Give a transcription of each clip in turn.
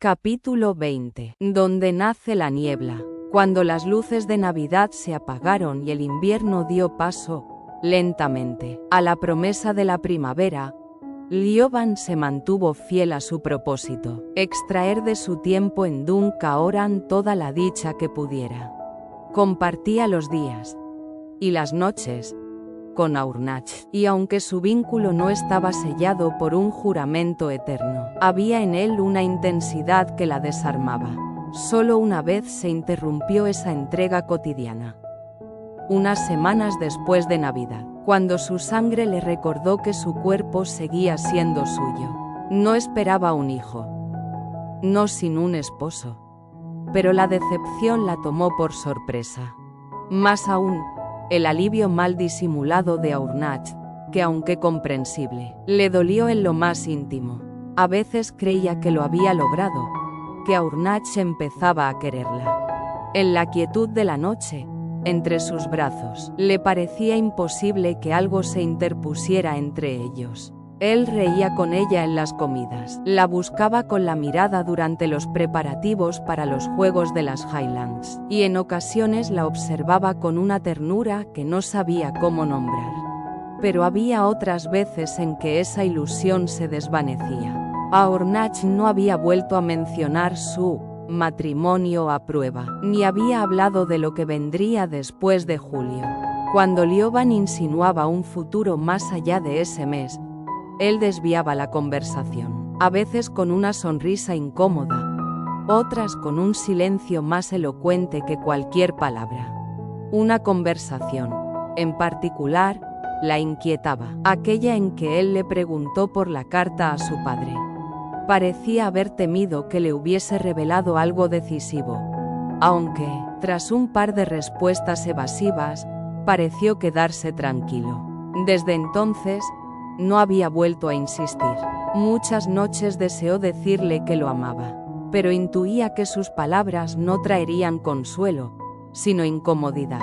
Capítulo 20. Donde nace la niebla. Cuando las luces de Navidad se apagaron y el invierno dio paso, lentamente, a la promesa de la primavera, Lioban se mantuvo fiel a su propósito: extraer de su tiempo en Dun Caoran toda la dicha que pudiera. Compartía los días y las noches con Aurnach, y aunque su vínculo no estaba sellado por un juramento eterno, había en él una intensidad que la desarmaba. Solo una vez se interrumpió esa entrega cotidiana. Unas semanas después de Navidad, cuando su sangre le recordó que su cuerpo seguía siendo suyo. No esperaba un hijo, no sin un esposo, pero la decepción la tomó por sorpresa. Más aún, el alivio mal disimulado de Aurnach, que aunque comprensible, le dolió en lo más íntimo. A veces creía que lo había logrado, que Aurnach empezaba a quererla. En la quietud de la noche, entre sus brazos, le parecía imposible que algo se interpusiera entre ellos. Él reía con ella en las comidas, la buscaba con la mirada durante los preparativos para los Juegos de las Highlands, y en ocasiones la observaba con una ternura que no sabía cómo nombrar. Pero había otras veces en que esa ilusión se desvanecía. Aurnach no había vuelto a mencionar su matrimonio a prueba, ni había hablado de lo que vendría después de julio. Cuando Lioban insinuaba un futuro más allá de ese mes, él desviaba la conversación, a veces con una sonrisa incómoda, otras con un silencio más elocuente que cualquier palabra. Una conversación, en particular, la inquietaba, aquella en que él le preguntó por la carta a su padre. Parecía haber temido que le hubiese revelado algo decisivo, aunque, tras un par de respuestas evasivas, pareció quedarse tranquilo. Desde entonces, no había vuelto a insistir. Muchas noches deseó decirle que lo amaba, pero intuía que sus palabras no traerían consuelo, sino incomodidad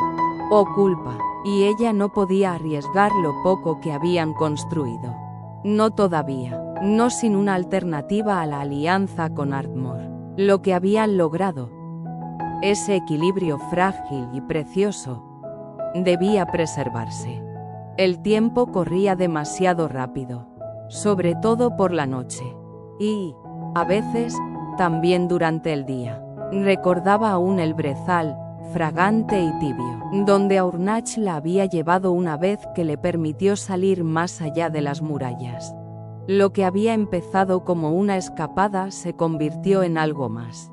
o culpa, y ella no podía arriesgar lo poco que habían construido. No todavía, no sin una alternativa a la alianza con Ardmore. Lo que habían logrado, ese equilibrio frágil y precioso, debía preservarse. El tiempo corría demasiado rápido, sobre todo por la noche, y, a veces, también durante el día. Recordaba aún el brezal, fragante y tibio, donde Aurnach la había llevado una vez que le permitió salir más allá de las murallas. Lo que había empezado como una escapada se convirtió en algo más.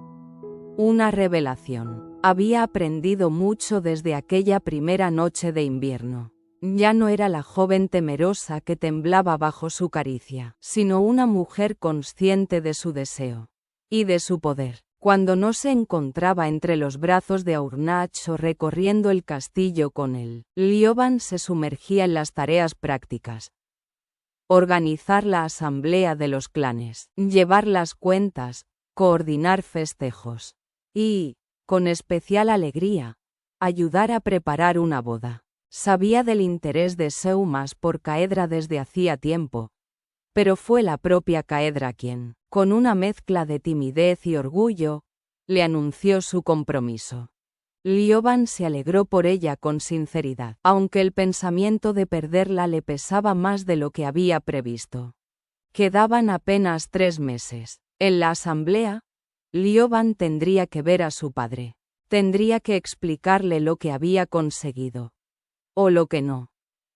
Una revelación. Había aprendido mucho desde aquella primera noche de invierno. Ya no era la joven temerosa que temblaba bajo su caricia, sino una mujer consciente de su deseo y de su poder. Cuando no se encontraba entre los brazos de Aurnach o recorriendo el castillo con él, Lioban se sumergía en las tareas prácticas: organizar la asamblea de los clanes, llevar las cuentas, coordinar festejos y, con especial alegría, ayudar a preparar una boda. Sabía del interés de Seumas por Caedra desde hacía tiempo, pero fue la propia Caedra quien, con una mezcla de timidez y orgullo, le anunció su compromiso. Lioban se alegró por ella con sinceridad, aunque el pensamiento de perderla le pesaba más de lo que había previsto. Quedaban apenas 3 meses. En la asamblea, Lioban tendría que ver a su padre. Tendría que explicarle lo que había conseguido, o lo que no.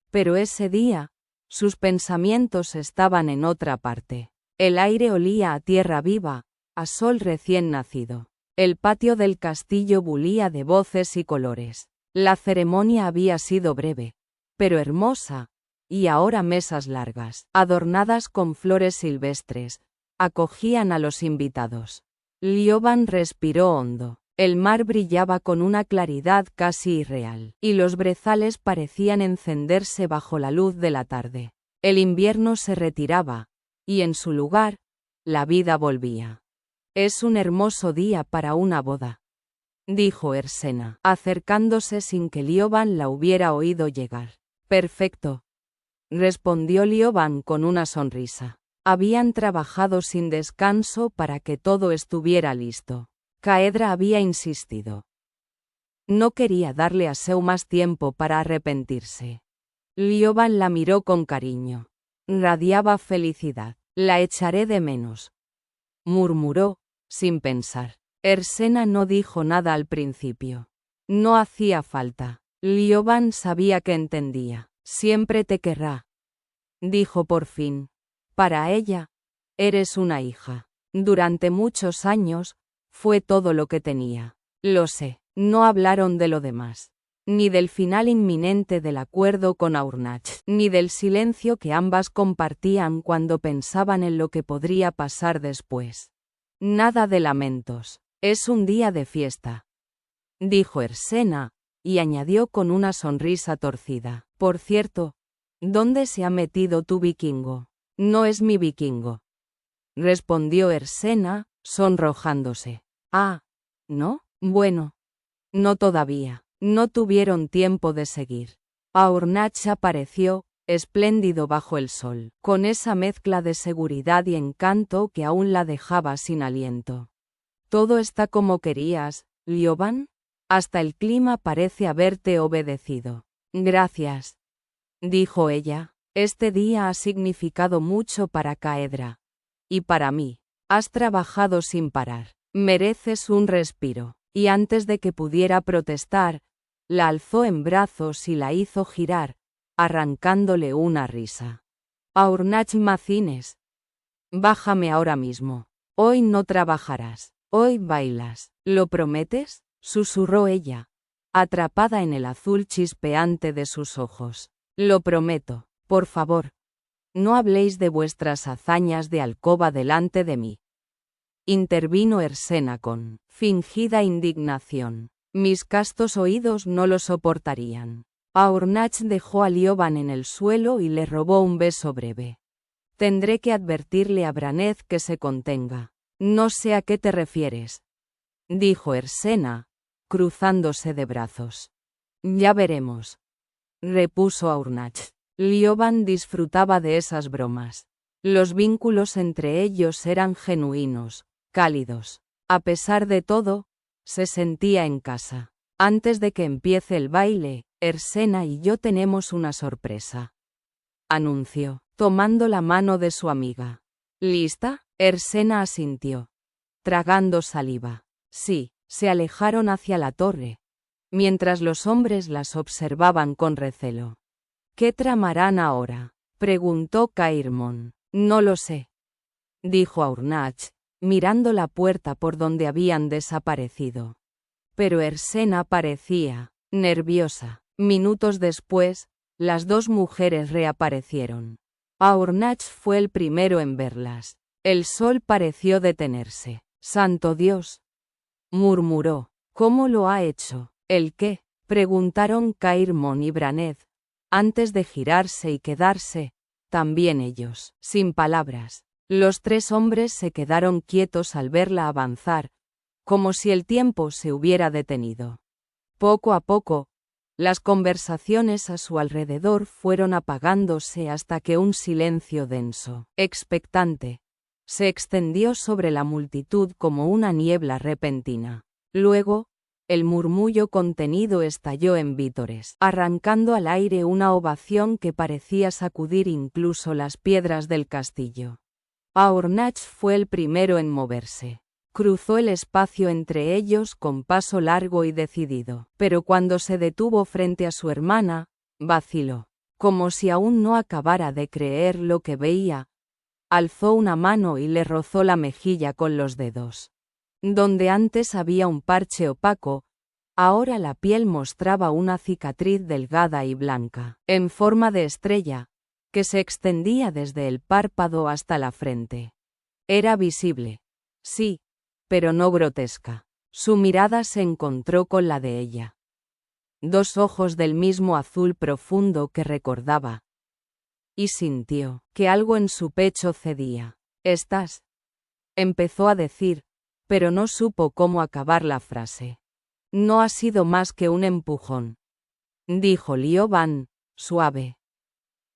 Pero ese día, sus pensamientos estaban en otra parte. El aire olía a tierra viva, a sol recién nacido. El patio del castillo bulía de voces y colores. La ceremonia había sido breve, pero hermosa, y ahora mesas largas, adornadas con flores silvestres, acogían a los invitados. Lioban respiró hondo. El mar brillaba con una claridad casi irreal, y los brezales parecían encenderse bajo la luz de la tarde. El invierno se retiraba, y en su lugar, la vida volvía. «Es un hermoso día para una boda», dijo Ersena, acercándose sin que Lioban la hubiera oído llegar. «Perfecto», respondió Lioban con una sonrisa. Habían trabajado sin descanso para que todo estuviera listo. Caedra había insistido. No quería darle a Seu más tiempo para arrepentirse. Lioban la miró con cariño. Radiaba felicidad. La echaré de menos, murmuró, sin pensar. Ersena no dijo nada al principio. No hacía falta. Lioban sabía que entendía. Siempre te querrá, dijo por fin. Para ella, eres una hija. Durante muchos años, fue todo lo que tenía. Lo sé. No hablaron de lo demás. Ni del final inminente del acuerdo con Aurnach, ni del silencio que ambas compartían cuando pensaban en lo que podría pasar después. Nada de lamentos. Es un día de fiesta, dijo Ersena, y añadió con una sonrisa torcida. Por cierto, ¿dónde se ha metido tu vikingo? No es mi vikingo, respondió Ersena, sonrojándose. Ah, ¿no? Bueno, no todavía. No tuvieron tiempo de seguir. Aurnach apareció, espléndido bajo el sol, con esa mezcla de seguridad y encanto que aún la dejaba sin aliento. Todo está como querías, Lioban. Hasta el clima parece haberte obedecido. Gracias, dijo ella. Este día ha significado mucho para Caedra. Y para mí. Has trabajado sin parar. Mereces un respiro. Y antes de que pudiera protestar, la alzó en brazos y la hizo girar, arrancándole una risa. Aurnach Macines. Bájame ahora mismo. Hoy no trabajarás. Hoy bailas. ¿Lo prometes? Susurró ella, atrapada en el azul chispeante de sus ojos. Lo prometo. Por favor, no habléis de vuestras hazañas de alcoba delante de mí. Intervino Ersena con fingida indignación. Mis castos oídos no lo soportarían. Aurnach dejó a Lioban en el suelo y le robó un beso breve. Tendré que advertirle a Braneth que se contenga. No sé a qué te refieres, dijo Ersena, cruzándose de brazos. Ya veremos, repuso Aurnach. Lioban disfrutaba de esas bromas. Los vínculos entre ellos eran genuinos, cálidos. A pesar de todo, se sentía en casa. Antes de que empiece el baile, Ersena y yo tenemos una sorpresa, anunció, tomando la mano de su amiga. ¿Lista? Ersena asintió, tragando saliva. Sí, se alejaron hacia la torre, mientras los hombres las observaban con recelo. ¿Qué tramarán ahora?, preguntó Cairmon. No lo sé, dijo Aurnach, mirando la puerta por donde habían desaparecido. Pero Ersena parecía nerviosa. Minutos después, las dos mujeres reaparecieron. Aurnach fue el primero en verlas. El sol pareció detenerse. «Santo Dios», murmuró. «¿Cómo lo ha hecho?» «¿El qué?», preguntaron Cairmon y Braneth, antes de girarse y quedarse, también ellos, sin palabras. Los tres hombres se quedaron quietos al verla avanzar, como si el tiempo se hubiera detenido. Poco a poco, las conversaciones a su alrededor fueron apagándose hasta que un silencio denso, expectante, se extendió sobre la multitud como una niebla repentina. Luego, el murmullo contenido estalló en vítores, arrancando al aire una ovación que parecía sacudir incluso las piedras del castillo. Aurnach fue el primero en moverse. Cruzó el espacio entre ellos con paso largo y decidido, pero cuando se detuvo frente a su hermana, vaciló, como si aún no acabara de creer lo que veía. Alzó una mano y le rozó la mejilla con los dedos. Donde antes había un parche opaco, ahora la piel mostraba una cicatriz delgada y blanca, en forma de estrella, que se extendía desde el párpado hasta la frente. Era visible, sí, pero no grotesca. Su mirada se encontró con la de ella. Dos ojos del mismo azul profundo que recordaba. Y sintió que algo en su pecho cedía. «¿Estás?», empezó a decir, pero no supo cómo acabar la frase. «No ha sido más que un empujón», dijo Lioban, suave.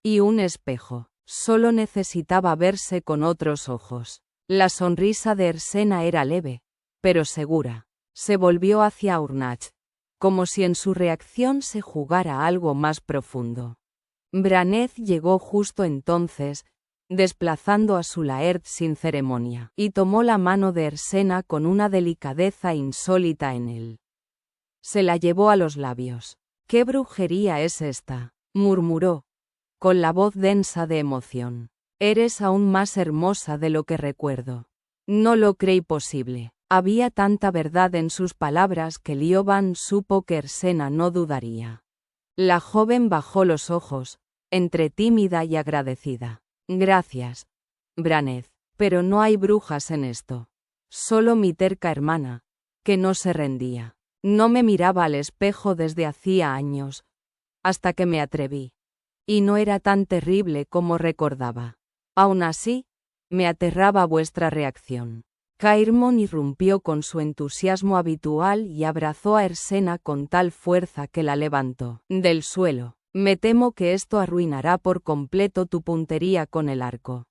«Y un espejo». Solo necesitaba verse con otros ojos. La sonrisa de Ersena era leve, pero segura. Se volvió hacia Urnach, como si en su reacción se jugara algo más profundo. Braneth llegó justo entonces, desplazando a su Laert sin ceremonia, y tomó la mano de Ersena con una delicadeza insólita en él. Se la llevó a los labios. «¿Qué brujería es esta?», murmuró, con la voz densa de emoción. «Eres aún más hermosa de lo que recuerdo». No lo creí posible. Había tanta verdad en sus palabras que Lioban supo que Ersena no dudaría. La joven bajó los ojos, entre tímida y agradecida. «Gracias, Braneth, pero no hay brujas en esto. Solo mi terca hermana, que no se rendía. No me miraba al espejo desde hacía años, hasta que me atreví. Y no era tan terrible como recordaba. Aún así, me aterraba vuestra reacción». Cairmon irrumpió con su entusiasmo habitual y abrazó a Ersena con tal fuerza que la levantó del suelo. «Me temo que esto arruinará por completo tu puntería con el arco».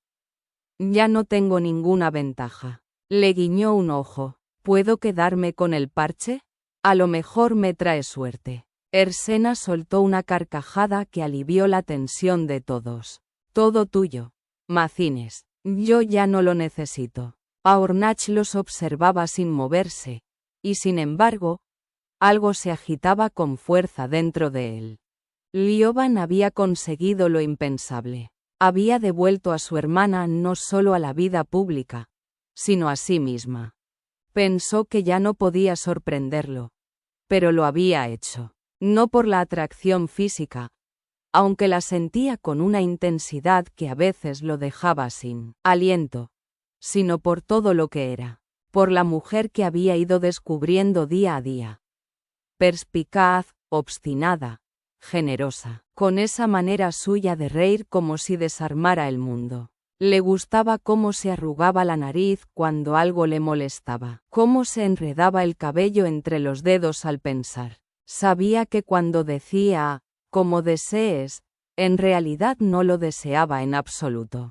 «Ya no tengo ninguna ventaja». Le guiñó un ojo. «¿Puedo quedarme con el parche? A lo mejor me trae suerte». Ersena soltó una carcajada que alivió la tensión de todos. «Todo tuyo, Macines. Yo ya no lo necesito». Urnach los observaba sin moverse, y sin embargo, algo se agitaba con fuerza dentro de él. Lioban había conseguido lo impensable. Había devuelto a su hermana no solo a la vida pública, sino a sí misma. Pensó que ya no podía sorprenderlo, pero lo había hecho. No por la atracción física, aunque la sentía con una intensidad que a veces lo dejaba sin aliento, sino por todo lo que era, por la mujer que había ido descubriendo día a día. Perspicaz, obstinada, generosa, con esa manera suya de reír como si desarmara el mundo. Le gustaba cómo se arrugaba la nariz cuando algo le molestaba, cómo se enredaba el cabello entre los dedos al pensar. Sabía que cuando decía, «como desees», en realidad no lo deseaba en absoluto.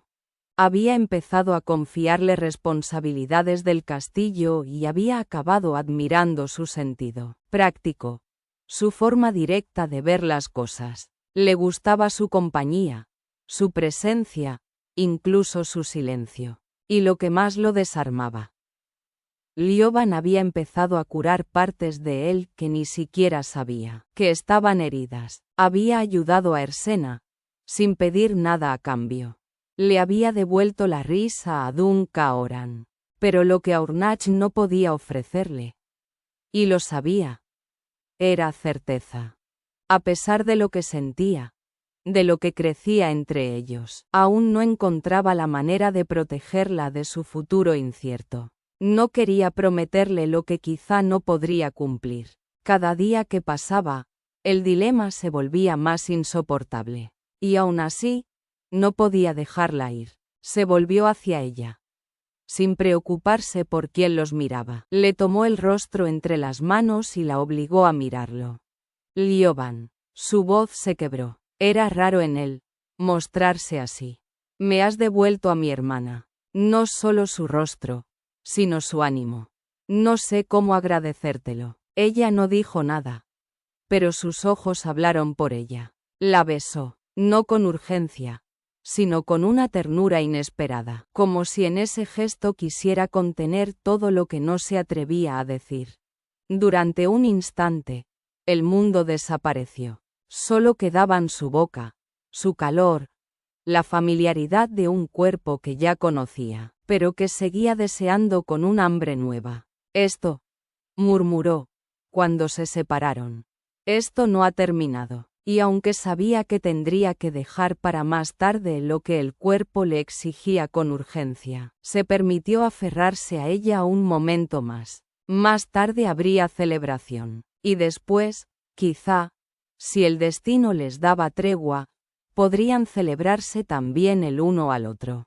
Había empezado a confiarle responsabilidades del castillo y había acabado admirando su sentido práctico, su forma directa de ver las cosas. Le gustaba su compañía, su presencia, incluso su silencio. Y lo que más lo desarmaba. Lioban había empezado a curar partes de él que ni siquiera sabía que estaban heridas. Había ayudado a Ersena, sin pedir nada a cambio. Le había devuelto la risa a Dun Caoran. Pero lo que Urnach no podía ofrecerle, y lo sabía, era certeza. A pesar de lo que sentía, de lo que crecía entre ellos, aún no encontraba la manera de protegerla de su futuro incierto. No quería prometerle lo que quizá no podría cumplir. Cada día que pasaba, el dilema se volvía más insoportable. Y aún así, no podía dejarla ir. Se volvió hacia ella, sin preocuparse por quién los miraba. Le tomó el rostro entre las manos y la obligó a mirarlo. Lioban. Su voz se quebró. Era raro en él, mostrarse así. «Me has devuelto a mi hermana. No solo su rostro, sino su ánimo. No sé cómo agradecértelo». Ella no dijo nada, pero sus ojos hablaron por ella. La besó, no con urgencia, sino con una ternura inesperada, como si en ese gesto quisiera contener todo lo que no se atrevía a decir. Durante un instante, el mundo desapareció. Solo quedaban su boca, su calor, la familiaridad de un cuerpo que ya conocía, pero que seguía deseando con un hambre nueva. «Esto», murmuró, cuando se separaron. «Esto no ha terminado». Y aunque sabía que tendría que dejar para más tarde lo que el cuerpo le exigía con urgencia, se permitió aferrarse a ella un momento más. Más tarde habría celebración. Y después, quizá, si el destino les daba tregua, podrían celebrarse también el uno al otro.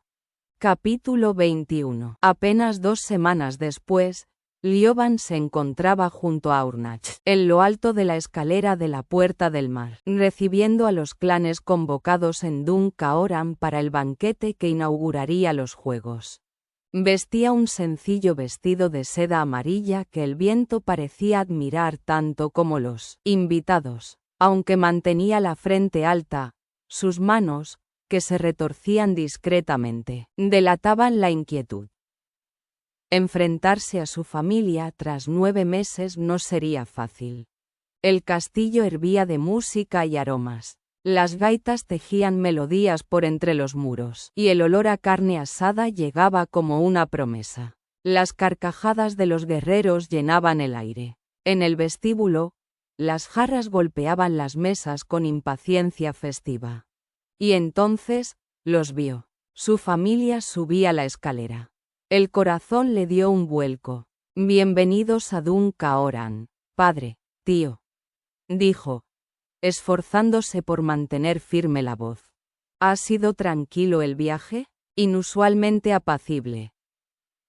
Capítulo 21. Apenas 2 semanas después, Lioban se encontraba junto a Aurnach, en lo alto de la escalera de la Puerta del Mar, recibiendo a los clanes convocados en Dun Caoran para el banquete que inauguraría los Juegos. Vestía un sencillo vestido de seda amarilla que el viento parecía admirar tanto como los invitados, aunque mantenía la frente alta. Sus manos, que se retorcían discretamente, delataban la inquietud. Enfrentarse a su familia tras 9 meses no sería fácil. El castillo hervía de música y aromas. Las gaitas tejían melodías por entre los muros, y el olor a carne asada llegaba como una promesa. Las carcajadas de los guerreros llenaban el aire. En el vestíbulo, las jarras golpeaban las mesas con impaciencia festiva. Y entonces, los vio. Su familia subía la escalera. El corazón le dio un vuelco. «Bienvenidos a Dun Caoran, padre, tío», dijo, esforzándose por mantener firme la voz. «¿Ha sido tranquilo el viaje? Inusualmente apacible»,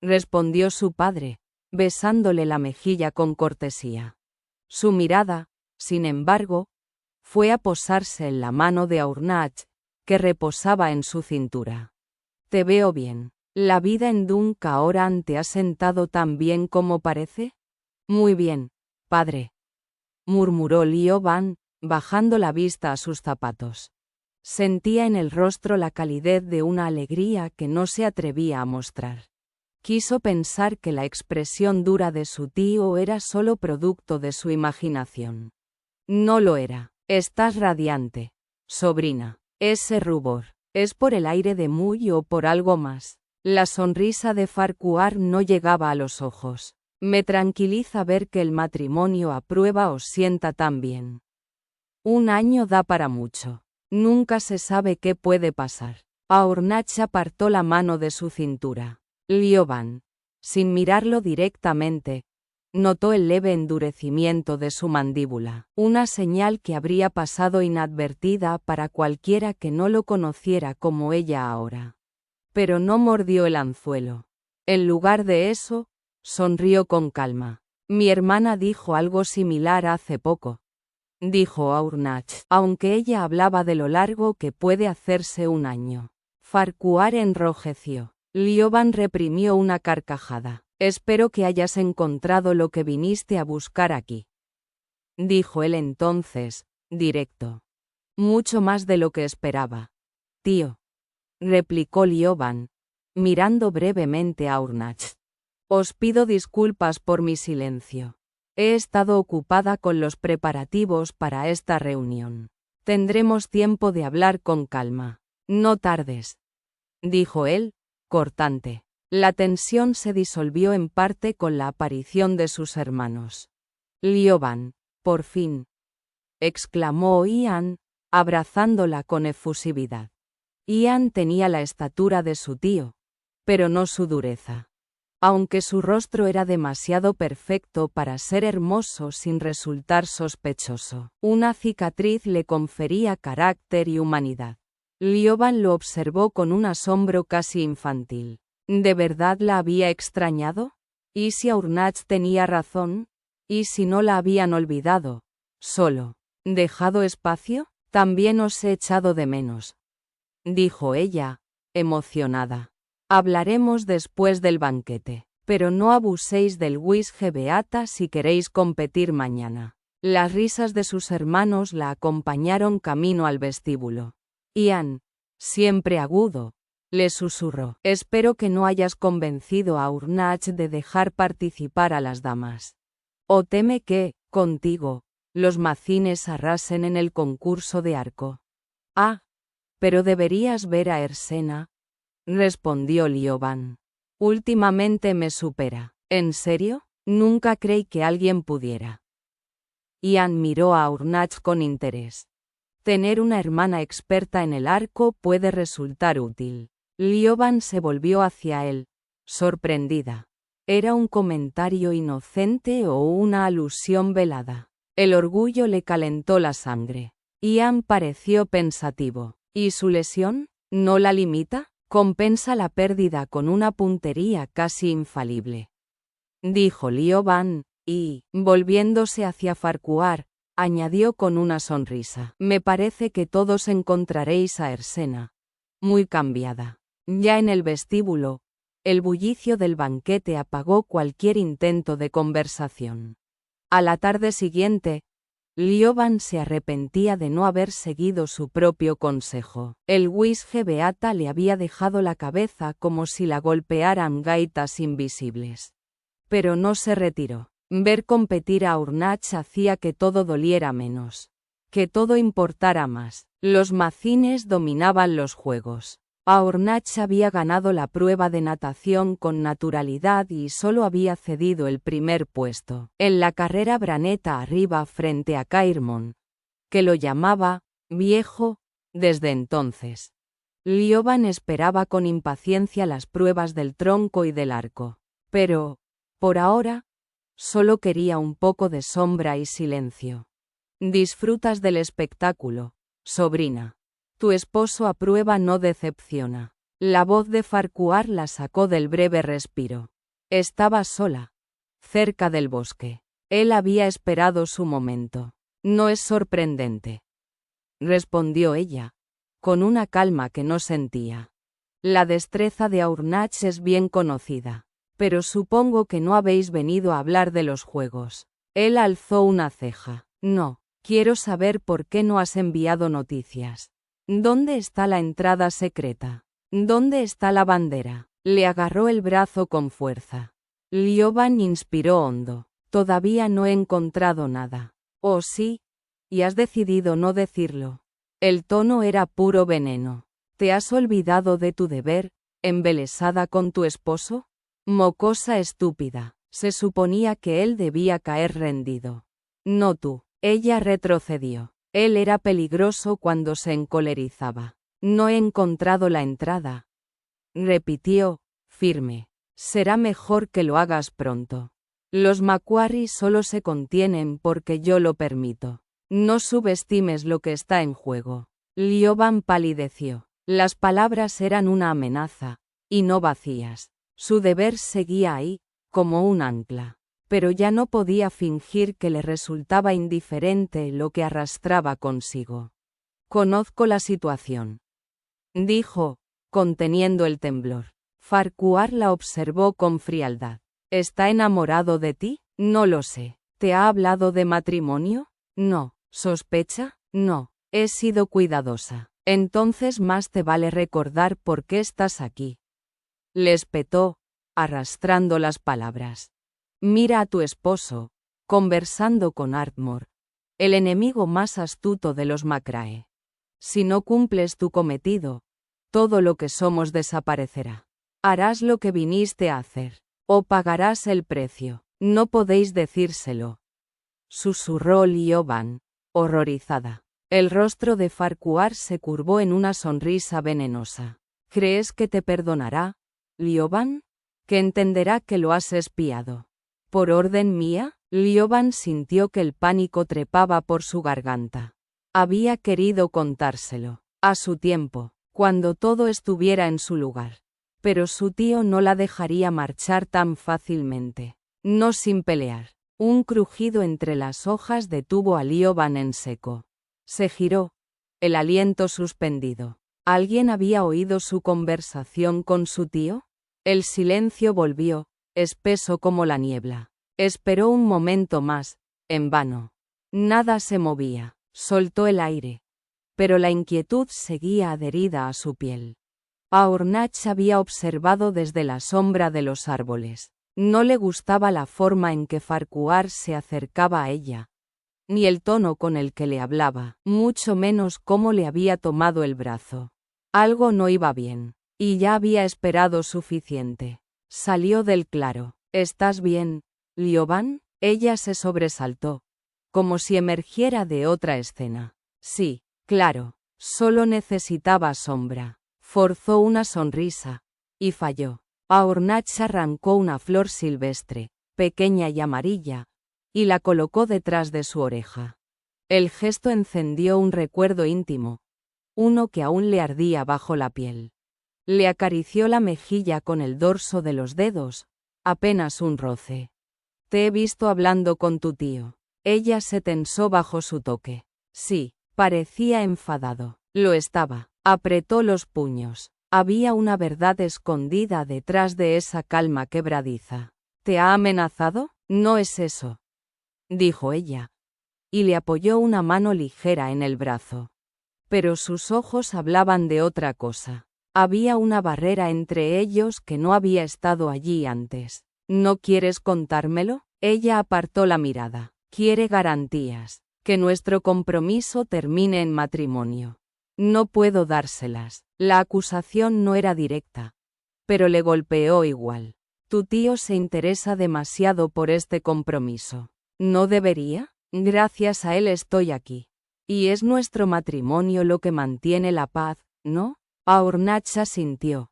respondió su padre, besándole la mejilla con cortesía. Su mirada, sin embargo, fue a posarse en la mano de Aurnach, que reposaba en su cintura. «Te veo bien. ¿La vida en Dun Caoran te ha sentado tan bien como parece?» «Muy bien, padre», murmuró Lioban, bajando la vista a sus zapatos. Sentía en el rostro la calidez de una alegría que no se atrevía a mostrar. Quiso pensar que la expresión dura de su tío era solo producto de su imaginación. No lo era. «Estás radiante, sobrina. Ese rubor, ¿es por el aire de Muy o por algo más?» La sonrisa de Farquhar no llegaba a los ojos. «Me tranquiliza ver que el matrimonio a prueba os sienta tan bien. 1 año da para mucho. Nunca se sabe qué puede pasar». Aurnach apartó la mano de su cintura. Lioban, sin mirarlo directamente, notó el leve endurecimiento de su mandíbula, una señal que habría pasado inadvertida para cualquiera que no lo conociera como ella ahora. Pero no mordió el anzuelo. En lugar de eso, sonrió con calma. «Mi hermana dijo algo similar hace poco», dijo Aurnach, aunque ella hablaba de lo largo que puede hacerse 1 año. Farquhar enrojeció. Lioban reprimió una carcajada. «Espero que hayas encontrado lo que viniste a buscar aquí», dijo él entonces, directo. «Mucho más de lo que esperaba, tío», replicó Lioban, mirando brevemente a Aurnach. «Os pido disculpas por mi silencio. He estado ocupada con los preparativos para esta reunión. Tendremos tiempo de hablar con calma. No tardes», dijo él, cortante. La tensión se disolvió en parte con la aparición de sus hermanos. «Lioban, por fin», exclamó Ian, abrazándola con efusividad. Ian tenía la estatura de su tío, pero no su dureza. Aunque su rostro era demasiado perfecto para ser hermoso sin resultar sospechoso, una cicatriz le confería carácter y humanidad. Lioban lo observó con un asombro casi infantil. ¿De verdad la había extrañado? ¿Y si Aurnach tenía razón? ¿Y si no la habían olvidado? Solo dejado espacio? «También os he echado de menos», dijo ella, emocionada. «Hablaremos después del banquete, pero no abuséis del whisky beata si queréis competir mañana». Las risas de sus hermanos la acompañaron camino al vestíbulo. Ian, siempre agudo, le susurró: «Espero que no hayas convencido a Aurnach de dejar participar a las damas. ¿O teme que, contigo, los macines arrasen en el concurso de arco?» «Ah, pero deberías ver a Ersena», respondió Lioban. «Últimamente me supera». «¿En serio? Nunca creí que alguien pudiera». Ian miró a Aurnach con interés. Tener una hermana experta en el arco puede resultar útil. Lioban se volvió hacia él, sorprendida. ¿Era un comentario inocente o una alusión velada? El orgullo le calentó la sangre. Ian pareció pensativo. ¿Y su lesión? ¿No la limita? Compensa la pérdida con una puntería casi infalible. dijo Lioban, y, volviéndose hacia Farquhar, añadió con una sonrisa. Me parece que todos encontraréis a Ersena muy cambiada. Ya en el vestíbulo, el bullicio del banquete apagó cualquier intento de conversación. A la tarde siguiente, Lioban se arrepentía de no haber seguido su propio consejo. El whisky beata le había dejado la cabeza como si la golpearan gaitas invisibles. Pero no se retiró. Ver competir a Urnach hacía que todo doliera menos, que todo importara más. Los macines dominaban los juegos. Urnach había ganado la prueba de natación con naturalidad y solo había cedido el primer puesto. En la carrera Braneta arriba frente a Cairmon, que lo llamaba viejo desde entonces. Lioban esperaba con impaciencia las pruebas del tronco y del arco. Pero, por ahora, solo quería un poco de sombra y silencio. ¿Disfrutas del espectáculo, sobrina? Tu esposo a prueba no decepciona. La voz de Farquhar la sacó del breve respiro. Estaba sola, cerca del bosque. Él había esperado su momento. No es sorprendente, respondió ella, con una calma que no sentía. La destreza de Urnach es bien conocida. Pero supongo que no habéis venido a hablar de los juegos. Él alzó una ceja. No, quiero saber por qué no has enviado noticias. ¿Dónde está la entrada secreta? ¿Dónde está la bandera? Le agarró el brazo con fuerza. Lioban inspiró hondo. Todavía no he encontrado nada. Oh sí, y has decidido no decirlo. El tono era puro veneno. ¿Te has olvidado de tu deber, embelesada con tu esposo? Mocosa estúpida. Se suponía que él debía caer rendido. No tú. Ella retrocedió. Él era peligroso cuando se encolerizaba. No he encontrado la entrada, repitió, firme. Será mejor que lo hagas pronto. Los Macquarie solo se contienen porque yo lo permito. No subestimes lo que está en juego. Lioban palideció. Las palabras eran una amenaza, y no vacías. Su deber seguía ahí, como un ancla. Pero ya no podía fingir que le resultaba indiferente lo que arrastraba consigo. Conozco la situación, dijo, conteniendo el temblor. Farquhar la observó con frialdad. ¿Está enamorado de ti? No lo sé. ¿Te ha hablado de matrimonio? No. ¿Sospecha? No. He sido cuidadosa. Entonces más te vale recordar por qué estás aquí. Le espetó, arrastrando las palabras. Mira a tu esposo, conversando con Ardmore, el enemigo más astuto de los Macrae. Si no cumples tu cometido, todo lo que somos desaparecerá. Harás lo que viniste a hacer, o pagarás el precio. No podéis decírselo, susurró Lioban, horrorizada. El rostro de Farquhar se curvó en una sonrisa venenosa. ¿Crees que te perdonará, Lioban? ¿Que entenderá que lo has espiado? ¿Por orden mía? Lioban sintió que el pánico trepaba por su garganta. Había querido contárselo, a su tiempo, cuando todo estuviera en su lugar. Pero su tío no la dejaría marchar tan fácilmente. No sin pelear. Un crujido entre las hojas detuvo a Lioban en seco. Se giró, el aliento suspendido. ¿Alguien había oído su conversación con su tío? El silencio volvió, espeso como la niebla. Esperó un momento más, en vano. Nada se movía, soltó el aire. Pero la inquietud seguía adherida a su piel. Urnach había observado desde la sombra de los árboles. No le gustaba la forma en que Farquhar se acercaba a ella, ni el tono con el que le hablaba, mucho menos cómo le había tomado el brazo. Algo no iba bien, y ya había esperado suficiente. Salió del claro. ¿Estás bien, Lioban? Ella se sobresaltó, como si emergiera de otra escena. Sí, claro, solo necesitaba sombra. Forzó una sonrisa, y falló. Urnach arrancó una flor silvestre, pequeña y amarilla, y la colocó detrás de su oreja. El gesto encendió un recuerdo íntimo, uno que aún le ardía bajo la piel. Le acarició la mejilla con el dorso de los dedos, apenas un roce. Te he visto hablando con tu tío. Ella se tensó bajo su toque. Sí, parecía enfadado. Lo estaba. Apretó los puños. Había una verdad escondida detrás de esa calma quebradiza. ¿Te ha amenazado? No es eso, dijo ella, y le apoyó una mano ligera en el brazo. Pero sus ojos hablaban de otra cosa. Había una barrera entre ellos que no había estado allí antes. ¿No quieres contármelo? Ella apartó la mirada. Quiere garantías. Que nuestro compromiso termine en matrimonio. No puedo dárselas. La acusación no era directa, pero le golpeó igual. Tu tío se interesa demasiado por este compromiso. ¿No debería? Gracias a él estoy aquí. Y es nuestro matrimonio lo que mantiene la paz, ¿no? Aornach asintió,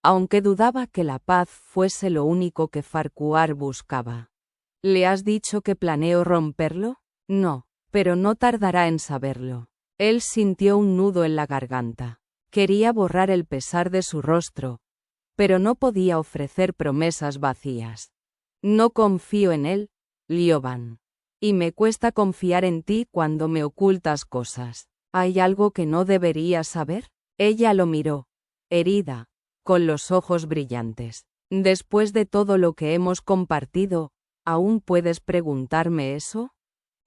aunque dudaba que la paz fuese lo único que Farquhar buscaba. ¿Le has dicho que planeo romperlo? No, pero no tardará en saberlo. Él sintió un nudo en la garganta. Quería borrar el pesar de su rostro, pero no podía ofrecer promesas vacías. No confío en él, Lioban. Y me cuesta confiar en ti cuando me ocultas cosas. ¿Hay algo que no debería saber? Ella lo miró, herida, con los ojos brillantes. Después de todo lo que hemos compartido, ¿aún puedes preguntarme eso?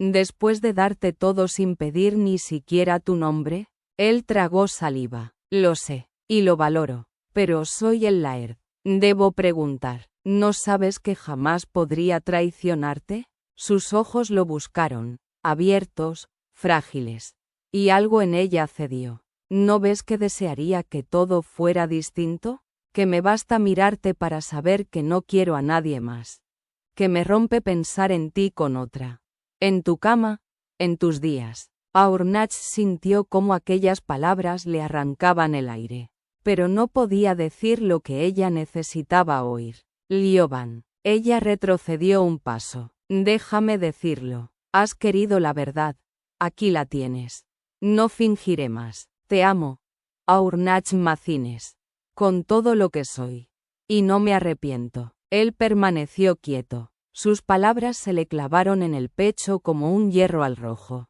Después de darte todo sin pedir ni siquiera tu nombre. Él tragó saliva. Lo sé, y lo valoro, pero soy el Laird. Debo preguntar, ¿no sabes que jamás podría traicionarte? Sus ojos lo buscaron, abiertos, frágiles. Y algo en ella cedió. ¿No ves que desearía que todo fuera distinto? Que me basta mirarte para saber que no quiero a nadie más. Que me rompe pensar en ti con otra. En tu cama, en tus días. Aornach sintió cómo aquellas palabras le arrancaban el aire. Pero no podía decir lo que ella necesitaba oír. Lioban. Ella retrocedió un paso. Déjame decirlo. Has querido la verdad. Aquí la tienes. No fingiré más. Te amo, Aornach Macines. Con todo lo que soy. Y no me arrepiento. Él permaneció quieto. Sus palabras se le clavaron en el pecho como un hierro al rojo.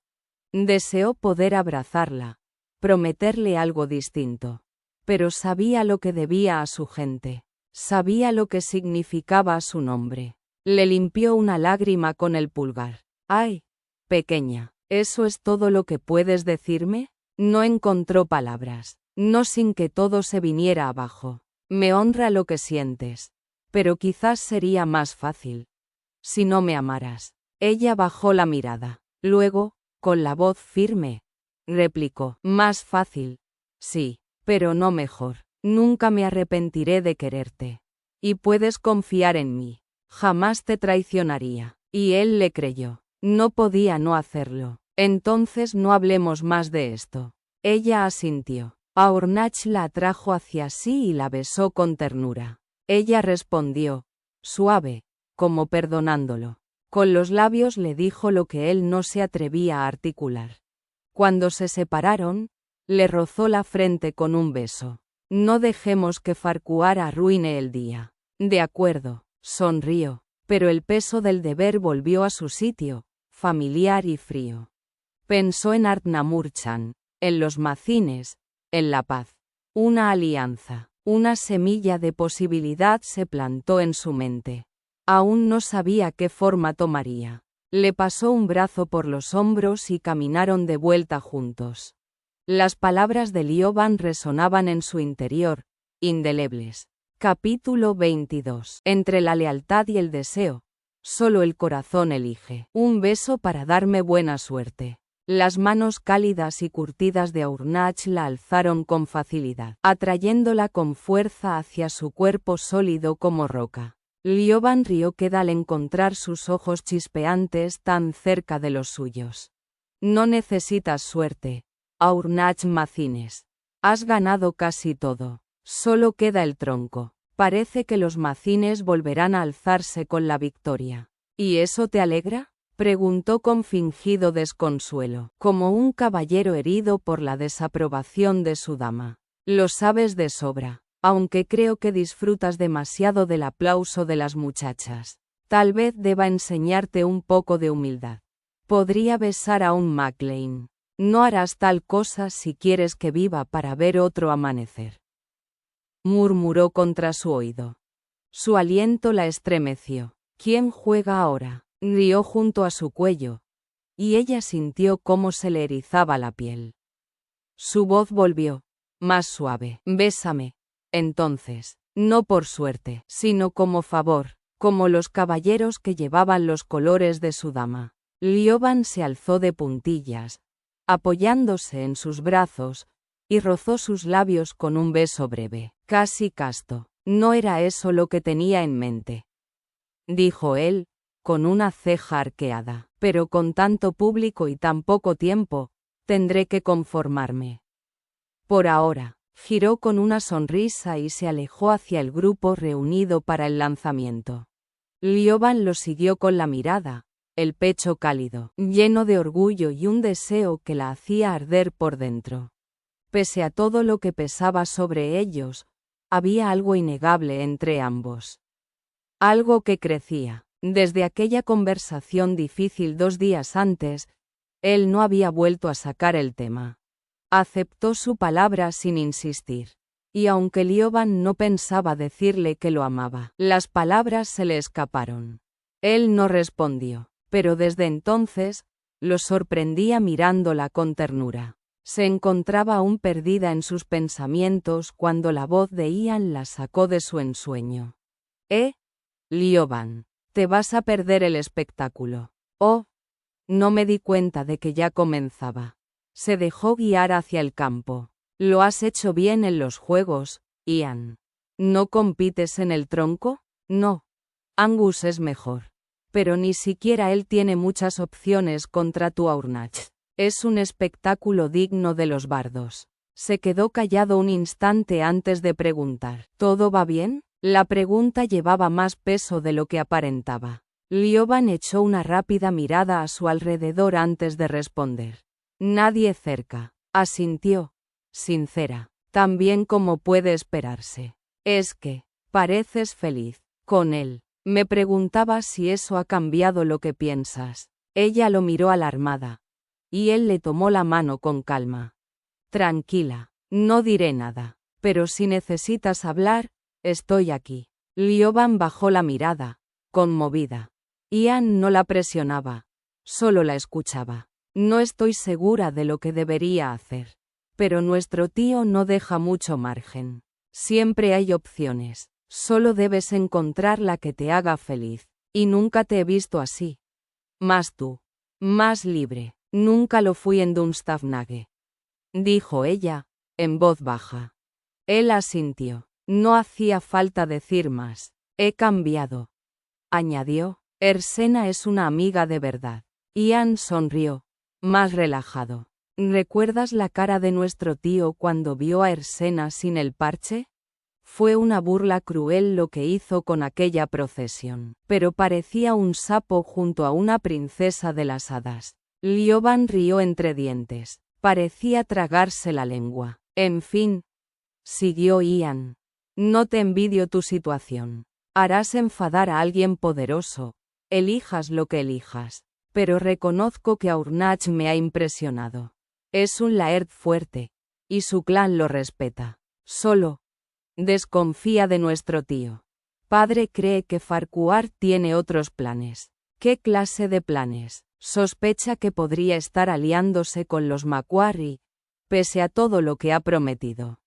Deseó poder abrazarla, prometerle algo distinto. Pero sabía lo que debía a su gente. Sabía lo que significaba su nombre. Le limpió una lágrima con el pulgar. «Ay, pequeña, ¿eso es todo lo que puedes decirme?» No encontró palabras. No sin que todo se viniera abajo. Me honra lo que sientes. Pero quizás sería más fácil si no me amaras. Ella bajó la mirada. Luego, con la voz firme, replicó. Más fácil. Sí, pero no mejor. Nunca me arrepentiré de quererte. Y puedes confiar en mí. Jamás te traicionaría. Y él le creyó. No podía no hacerlo. Entonces no hablemos más de esto. Ella asintió. Aornach la atrajo hacia sí y la besó con ternura. Ella respondió, suave, como perdonándolo. Con los labios le dijo lo que él no se atrevía a articular. Cuando se separaron, le rozó la frente con un beso. No dejemos que Farquhar arruine el día. De acuerdo, sonrió, pero el peso del deber volvió a su sitio, familiar y frío. Pensó en Ardnamurchan, en los Macines, en la paz. Una alianza, una semilla de posibilidad se plantó en su mente. Aún no sabía qué forma tomaría. Le pasó un brazo por los hombros y caminaron de vuelta juntos. Las palabras de Lioban resonaban en su interior, indelebles. Capítulo 22. Entre la lealtad y el deseo, solo el corazón elige. Un beso para darme buena suerte. Las manos cálidas y curtidas de Aornach la alzaron con facilidad, atrayéndola con fuerza hacia su cuerpo sólido como roca. Lioban rió al encontrar sus ojos chispeantes tan cerca de los suyos. No necesitas suerte, Aornach Macines. Has ganado casi todo. Solo queda el tronco. Parece que los Macines volverán a alzarse con la victoria. ¿Y eso te alegra?, preguntó con fingido desconsuelo, como un caballero herido por la desaprobación de su dama. Lo sabes de sobra, aunque creo que disfrutas demasiado del aplauso de las muchachas. Tal vez deba enseñarte un poco de humildad. Podría besar a un McLean. No harás tal cosa si quieres que viva para ver otro amanecer. Murmuró contra su oído. Su aliento la estremeció. ¿Quién juega ahora? Rió junto a su cuello, y ella sintió cómo se le erizaba la piel. Su voz volvió, más suave. Bésame. Entonces, no por suerte, sino como favor, como los caballeros que llevaban los colores de su dama. Lioban se alzó de puntillas, apoyándose en sus brazos, y rozó sus labios con un beso breve, casi casto. No era eso lo que tenía en mente, dijo él, con una ceja arqueada. Pero con tanto público y tan poco tiempo, tendré que conformarme. Por ahora, giró con una sonrisa y se alejó hacia el grupo reunido para el lanzamiento. Lioban lo siguió con la mirada, el pecho cálido, lleno de orgullo y un deseo que la hacía arder por dentro. Pese a todo lo que pesaba sobre ellos, había algo innegable entre ambos. Algo que crecía. Desde aquella conversación difícil 2 días antes, él no había vuelto a sacar el tema. Aceptó su palabra sin insistir. Y aunque Lioban no pensaba decirle que lo amaba, las palabras se le escaparon. Él no respondió, pero desde entonces, lo sorprendía mirándola con ternura. Se encontraba aún perdida en sus pensamientos cuando la voz de Ian la sacó de su ensueño. Lioban, te vas a perder el espectáculo. Oh, no me di cuenta de que ya comenzaba. Se dejó guiar hacia el campo. Lo has hecho bien en los juegos, Ian. ¿No compites en el tronco? No. Angus es mejor. Pero ni siquiera él tiene muchas opciones contra tu Aurnach. Es un espectáculo digno de los bardos. Se quedó callado un instante antes de preguntar. ¿Todo va bien? La pregunta llevaba más peso de lo que aparentaba. Lioban echó una rápida mirada a su alrededor antes de responder. Nadie cerca. Asintió, sincera. Tan bien como puede esperarse. Es que, pareces feliz. Con él. Me preguntaba si eso ha cambiado lo que piensas. Ella lo miró alarmada. Y él le tomó la mano con calma. Tranquila, no diré nada. Pero si necesitas hablar, estoy aquí. Lioban bajó la mirada, conmovida. Ian no la presionaba, solo la escuchaba. No estoy segura de lo que debería hacer. Pero nuestro tío no deja mucho margen. Siempre hay opciones. Solo debes encontrar la que te haga feliz. Y nunca te he visto así. Más tú. Más libre. Nunca lo fui en Dunstavnage. Dijo ella, en voz baja. Él asintió. No hacía falta decir más. He cambiado. Añadió. Ersena es una amiga de verdad. Ian sonrió, más relajado. ¿Recuerdas la cara de nuestro tío cuando vio a Ersena sin el parche? Fue una burla cruel lo que hizo con aquella procesión, pero parecía un sapo junto a una princesa de las hadas. Lioban rió entre dientes. Parecía tragarse la lengua. En fin, siguió Ian. No te envidio tu situación. Harás enfadar a alguien poderoso. Elijas lo que elijas. Pero reconozco que Aurnach me ha impresionado. Es un laird fuerte. Y su clan lo respeta. Solo desconfía de nuestro tío. Padre cree que Farquhar tiene otros planes. ¿Qué clase de planes? Sospecha que podría estar aliándose con los Macquarie, pese a todo lo que ha prometido.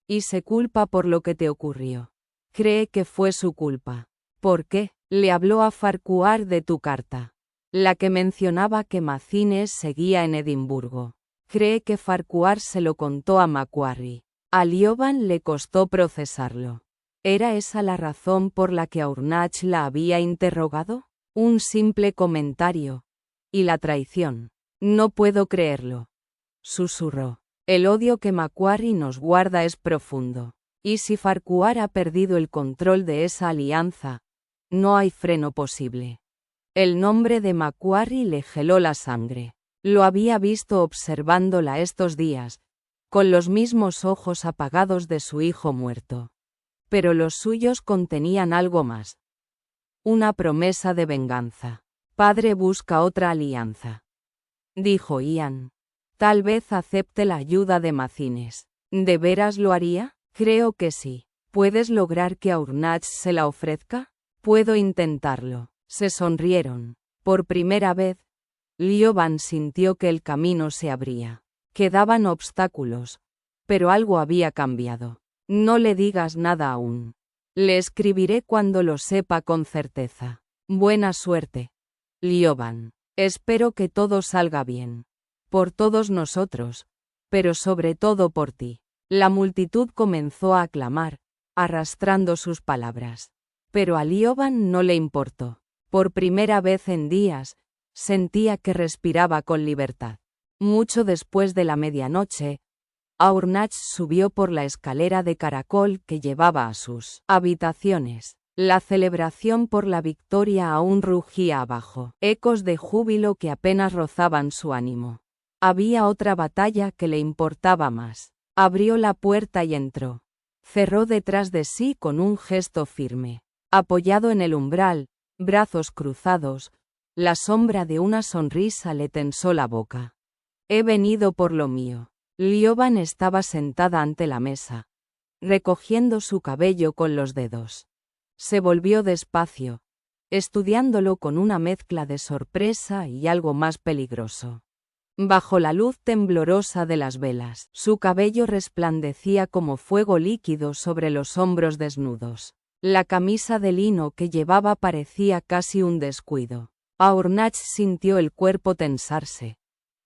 Y se culpa por lo que te ocurrió. Cree que fue su culpa. ¿Por qué? Le habló a Farquhar de tu carta. La que mencionaba que Macines seguía en Edimburgo. Cree que Farquhar se lo contó a Macquarie. A Lioban le costó procesarlo. ¿Era esa la razón por la que Aurnach la había interrogado? Un simple comentario. Y la traición. No puedo creerlo. Susurró. El odio que Macquarie nos guarda es profundo. Y si Farquhar ha perdido el control de esa alianza, no hay freno posible. El nombre de Macquarie le geló la sangre. Lo había visto observándola estos días, con los mismos ojos apagados de su hijo muerto. Pero los suyos contenían algo más. Una promesa de venganza. Padre busca otra alianza. Dijo Ian. Tal vez acepte la ayuda de Macines. ¿De veras lo haría? Creo que sí. ¿Puedes lograr que Aurnach se la ofrezca? Puedo intentarlo. Se sonrieron. Por primera vez, Lioban sintió que el camino se abría. Quedaban obstáculos, pero algo había cambiado. No le digas nada aún. Le escribiré cuando lo sepa con certeza. Buena suerte, Lioban. Espero que todo salga bien. Por todos nosotros, pero sobre todo por ti. La multitud comenzó a aclamar, arrastrando sus palabras. Pero a Lioban no le importó. Por primera vez en días, sentía que respiraba con libertad. Mucho después de la medianoche, Aurnach subió por la escalera de caracol que llevaba a sus habitaciones. La celebración por la victoria aún rugía abajo, ecos de júbilo que apenas rozaban su ánimo. Había otra batalla que le importaba más. Abrió la puerta y entró. Cerró detrás de sí con un gesto firme. Apoyado en el umbral, brazos cruzados, la sombra de una sonrisa le tensó la boca. He venido por lo mío. Lioban estaba sentada ante la mesa, recogiendo su cabello con los dedos. Se volvió despacio, estudiándolo con una mezcla de sorpresa y algo más peligroso. Bajo la luz temblorosa de las velas, su cabello resplandecía como fuego líquido sobre los hombros desnudos. La camisa de lino que llevaba parecía casi un descuido. Aurnach sintió el cuerpo tensarse,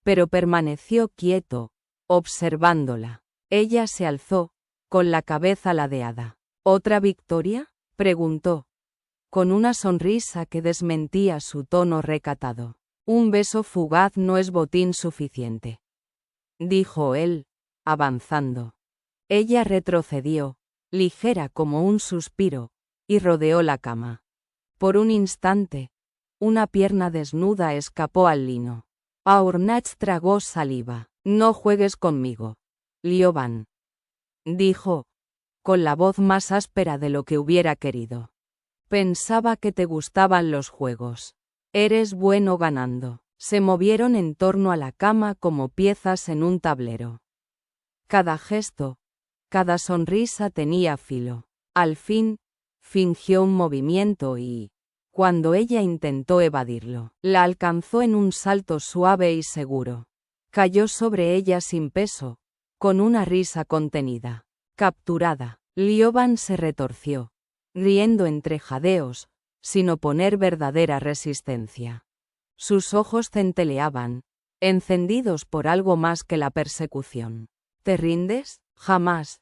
pero permaneció quieto, observándola. Ella se alzó, con la cabeza ladeada. ¿Otra victoria?, preguntó, con una sonrisa que desmentía su tono recatado. Un beso fugaz no es botín suficiente, dijo él, avanzando. Ella retrocedió, ligera como un suspiro, y rodeó la cama. Por un instante, una pierna desnuda escapó al lino. Aurnach tragó saliva. No juegues conmigo, Lioban, dijo, con la voz más áspera de lo que hubiera querido. Pensaba que te gustaban los juegos. Eres bueno ganando. Se movieron en torno a la cama como piezas en un tablero. Cada gesto, cada sonrisa tenía filo. Al fin, fingió un movimiento y, cuando ella intentó evadirlo, la alcanzó en un salto suave y seguro. Cayó sobre ella sin peso, con una risa contenida. Capturada, Lioban se retorció, riendo entre jadeos, sin oponer verdadera resistencia. Sus ojos centelleaban, encendidos por algo más que la persecución. ¿Te rindes? Jamás,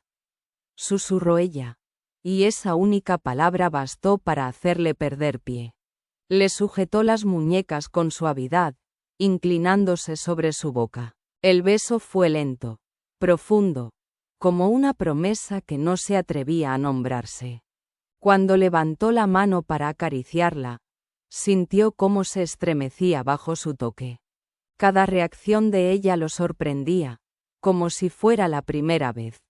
susurró ella, y esa única palabra bastó para hacerle perder pie. Le sujetó las muñecas con suavidad, inclinándose sobre su boca. El beso fue lento, profundo, como una promesa que no se atrevía a nombrarse. Cuando levantó la mano para acariciarla, sintió cómo se estremecía bajo su toque. Cada reacción de ella lo sorprendía, como si fuera la primera vez,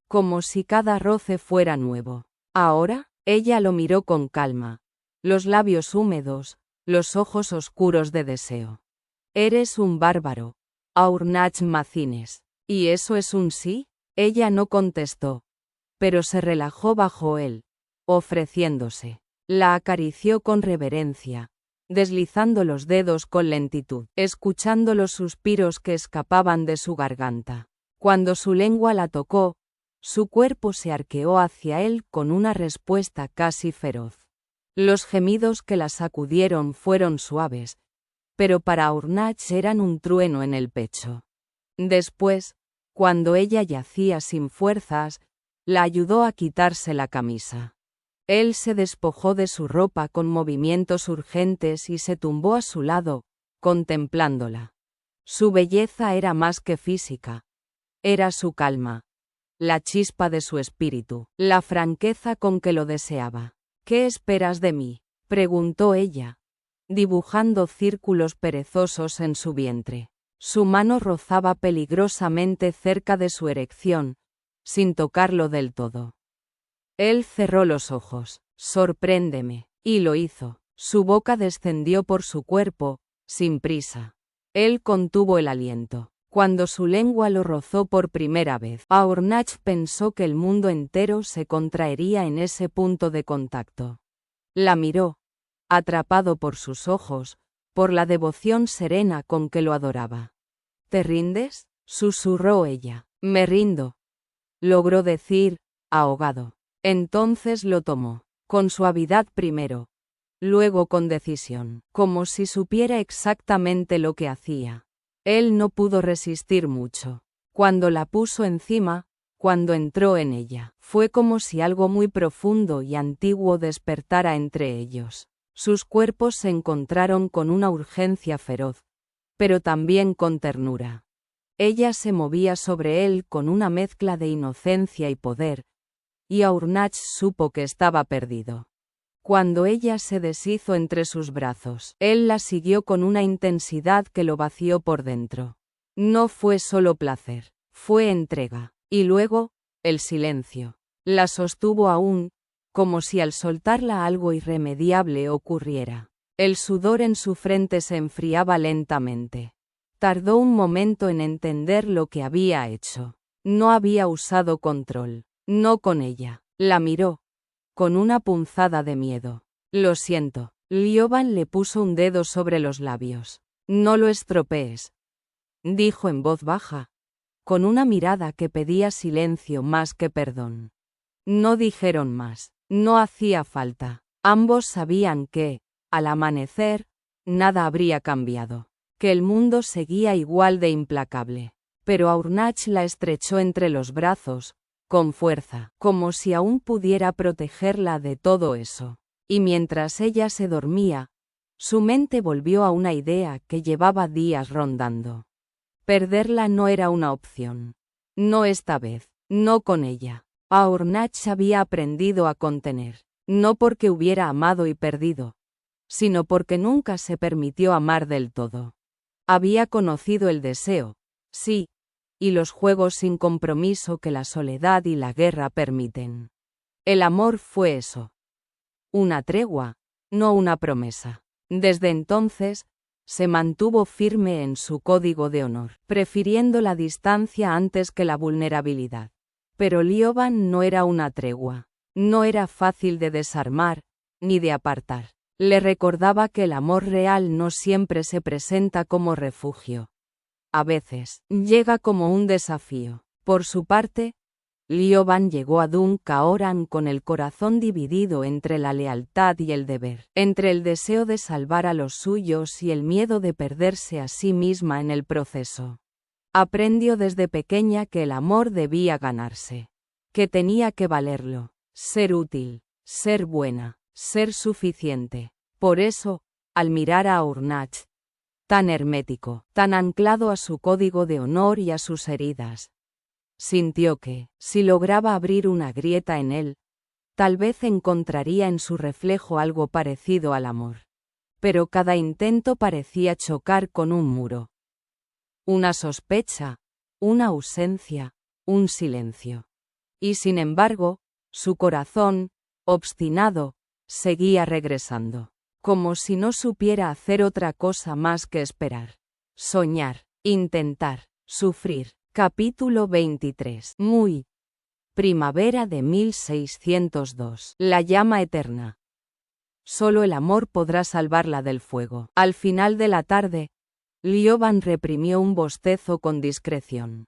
como si cada roce fuera nuevo. Ahora, ella lo miró con calma, los labios húmedos, los ojos oscuros de deseo. Eres un bárbaro, Aurnach Macines. ¿Y eso es un sí? Ella no contestó, pero se relajó bajo él, ofreciéndose. La acarició con reverencia, deslizando los dedos con lentitud, escuchando los suspiros que escapaban de su garganta. Cuando su lengua la tocó, su cuerpo se arqueó hacia él con una respuesta casi feroz. Los gemidos que la sacudieron fueron suaves, pero para Aurnach eran un trueno en el pecho. Después, cuando ella yacía sin fuerzas, la ayudó a quitarse la camisa. Él se despojó de su ropa con movimientos urgentes y se tumbó a su lado, contemplándola. Su belleza era más que física. Era su calma, la chispa de su espíritu, la franqueza con que lo deseaba. ¿Qué esperas de mí?, preguntó ella, dibujando círculos perezosos en su vientre. Su mano rozaba peligrosamente cerca de su erección, sin tocarlo del todo. Él cerró los ojos. Sorpréndeme, Y lo hizo. Su boca descendió por su cuerpo, sin prisa. Él contuvo el aliento. Cuando su lengua lo rozó por primera vez, Aornach pensó que el mundo entero se contraería en ese punto de contacto. La miró, atrapado por sus ojos, por la devoción serena con que lo adoraba. ¿Te rindes?, susurró ella. Me rindo, logró decir, ahogado. Entonces lo tomó, con suavidad primero, luego con decisión, como si supiera exactamente lo que hacía. Él no pudo resistir mucho. Cuando la puso encima, cuando entró en ella, fue como si algo muy profundo y antiguo despertara entre ellos. Sus cuerpos se encontraron con una urgencia feroz, pero también con ternura. Ella se movía sobre él con una mezcla de inocencia y poder, y Aornach supo que estaba perdido. Cuando ella se deshizo entre sus brazos, él la siguió con una intensidad que lo vació por dentro. No fue solo placer, fue entrega. Y luego, el silencio. La sostuvo aún, como si al soltarla algo irremediable ocurriera. El sudor en su frente se enfriaba lentamente. Tardó un momento en entender lo que había hecho. No había usado control. No con ella. La miró, con una punzada de miedo. Lo siento. Lioban le puso un dedo sobre los labios. No lo estropees, dijo en voz baja, con una mirada que pedía silencio más que perdón. No dijeron más. No hacía falta. Ambos sabían que, al amanecer, nada habría cambiado, que el mundo seguía igual de implacable. Pero Aornach la estrechó entre los brazos, con fuerza, como si aún pudiera protegerla de todo eso. Y mientras ella se dormía, su mente volvió a una idea que llevaba días rondando. Perderla no era una opción. No esta vez, no con ella. Aornach había aprendido a contener, no porque hubiera amado y perdido, sino porque nunca se permitió amar del todo. Había conocido el deseo, sí, y los juegos sin compromiso que la soledad y la guerra permiten. El amor fue eso. Una tregua, no una promesa. Desde entonces, se mantuvo firme en su código de honor, prefiriendo la distancia antes que la vulnerabilidad. Pero Lioban no era una tregua. No era fácil de desarmar, ni de apartar. Le recordaba que el amor real no siempre se presenta como refugio. A veces, llega como un desafío. Por su parte, Lioban llegó a Dun Caoran con el corazón dividido entre la lealtad y el deber, entre el deseo de salvar a los suyos y el miedo de perderse a sí misma en el proceso. Aprendió desde pequeña que el amor debía ganarse, que tenía que valerlo, ser útil, ser buena, ser suficiente. Por eso, al mirar a Aornach, tan hermético, tan anclado a su código de honor y a sus heridas, sintió que, si lograba abrir una grieta en él, tal vez encontraría en su reflejo algo parecido al amor. Pero cada intento parecía chocar con un muro. Una sospecha, una ausencia, un silencio. Y sin embargo, su corazón, obstinado, seguía regresando, como si no supiera hacer otra cosa más que esperar, soñar, intentar, sufrir. Capítulo 23. Muy. Primavera de 1602. La llama eterna. Solo el amor podrá salvarla del fuego. Al final de la tarde, Lioban reprimió un bostezo con discreción.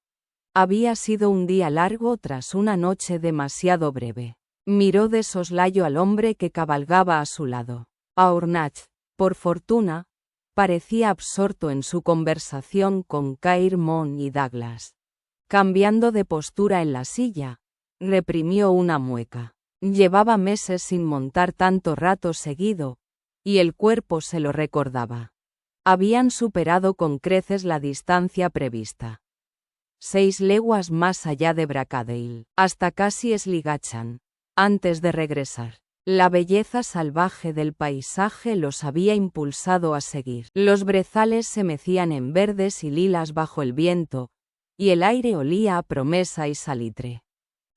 Había sido un día largo tras una noche demasiado breve. Miró de soslayo al hombre que cabalgaba a su lado. Aornach, por fortuna, parecía absorto en su conversación con Caer Mon y Douglas. Cambiando de postura en la silla, reprimió una mueca. Llevaba meses sin montar tanto rato seguido, y el cuerpo se lo recordaba. Habían superado con creces la distancia prevista. 6 leguas más allá de Bracadale, hasta casi Sligachan, antes de regresar. La belleza salvaje del paisaje los había impulsado a seguir. Los brezales se mecían en verdes y lilas bajo el viento, y el aire olía a promesa y salitre.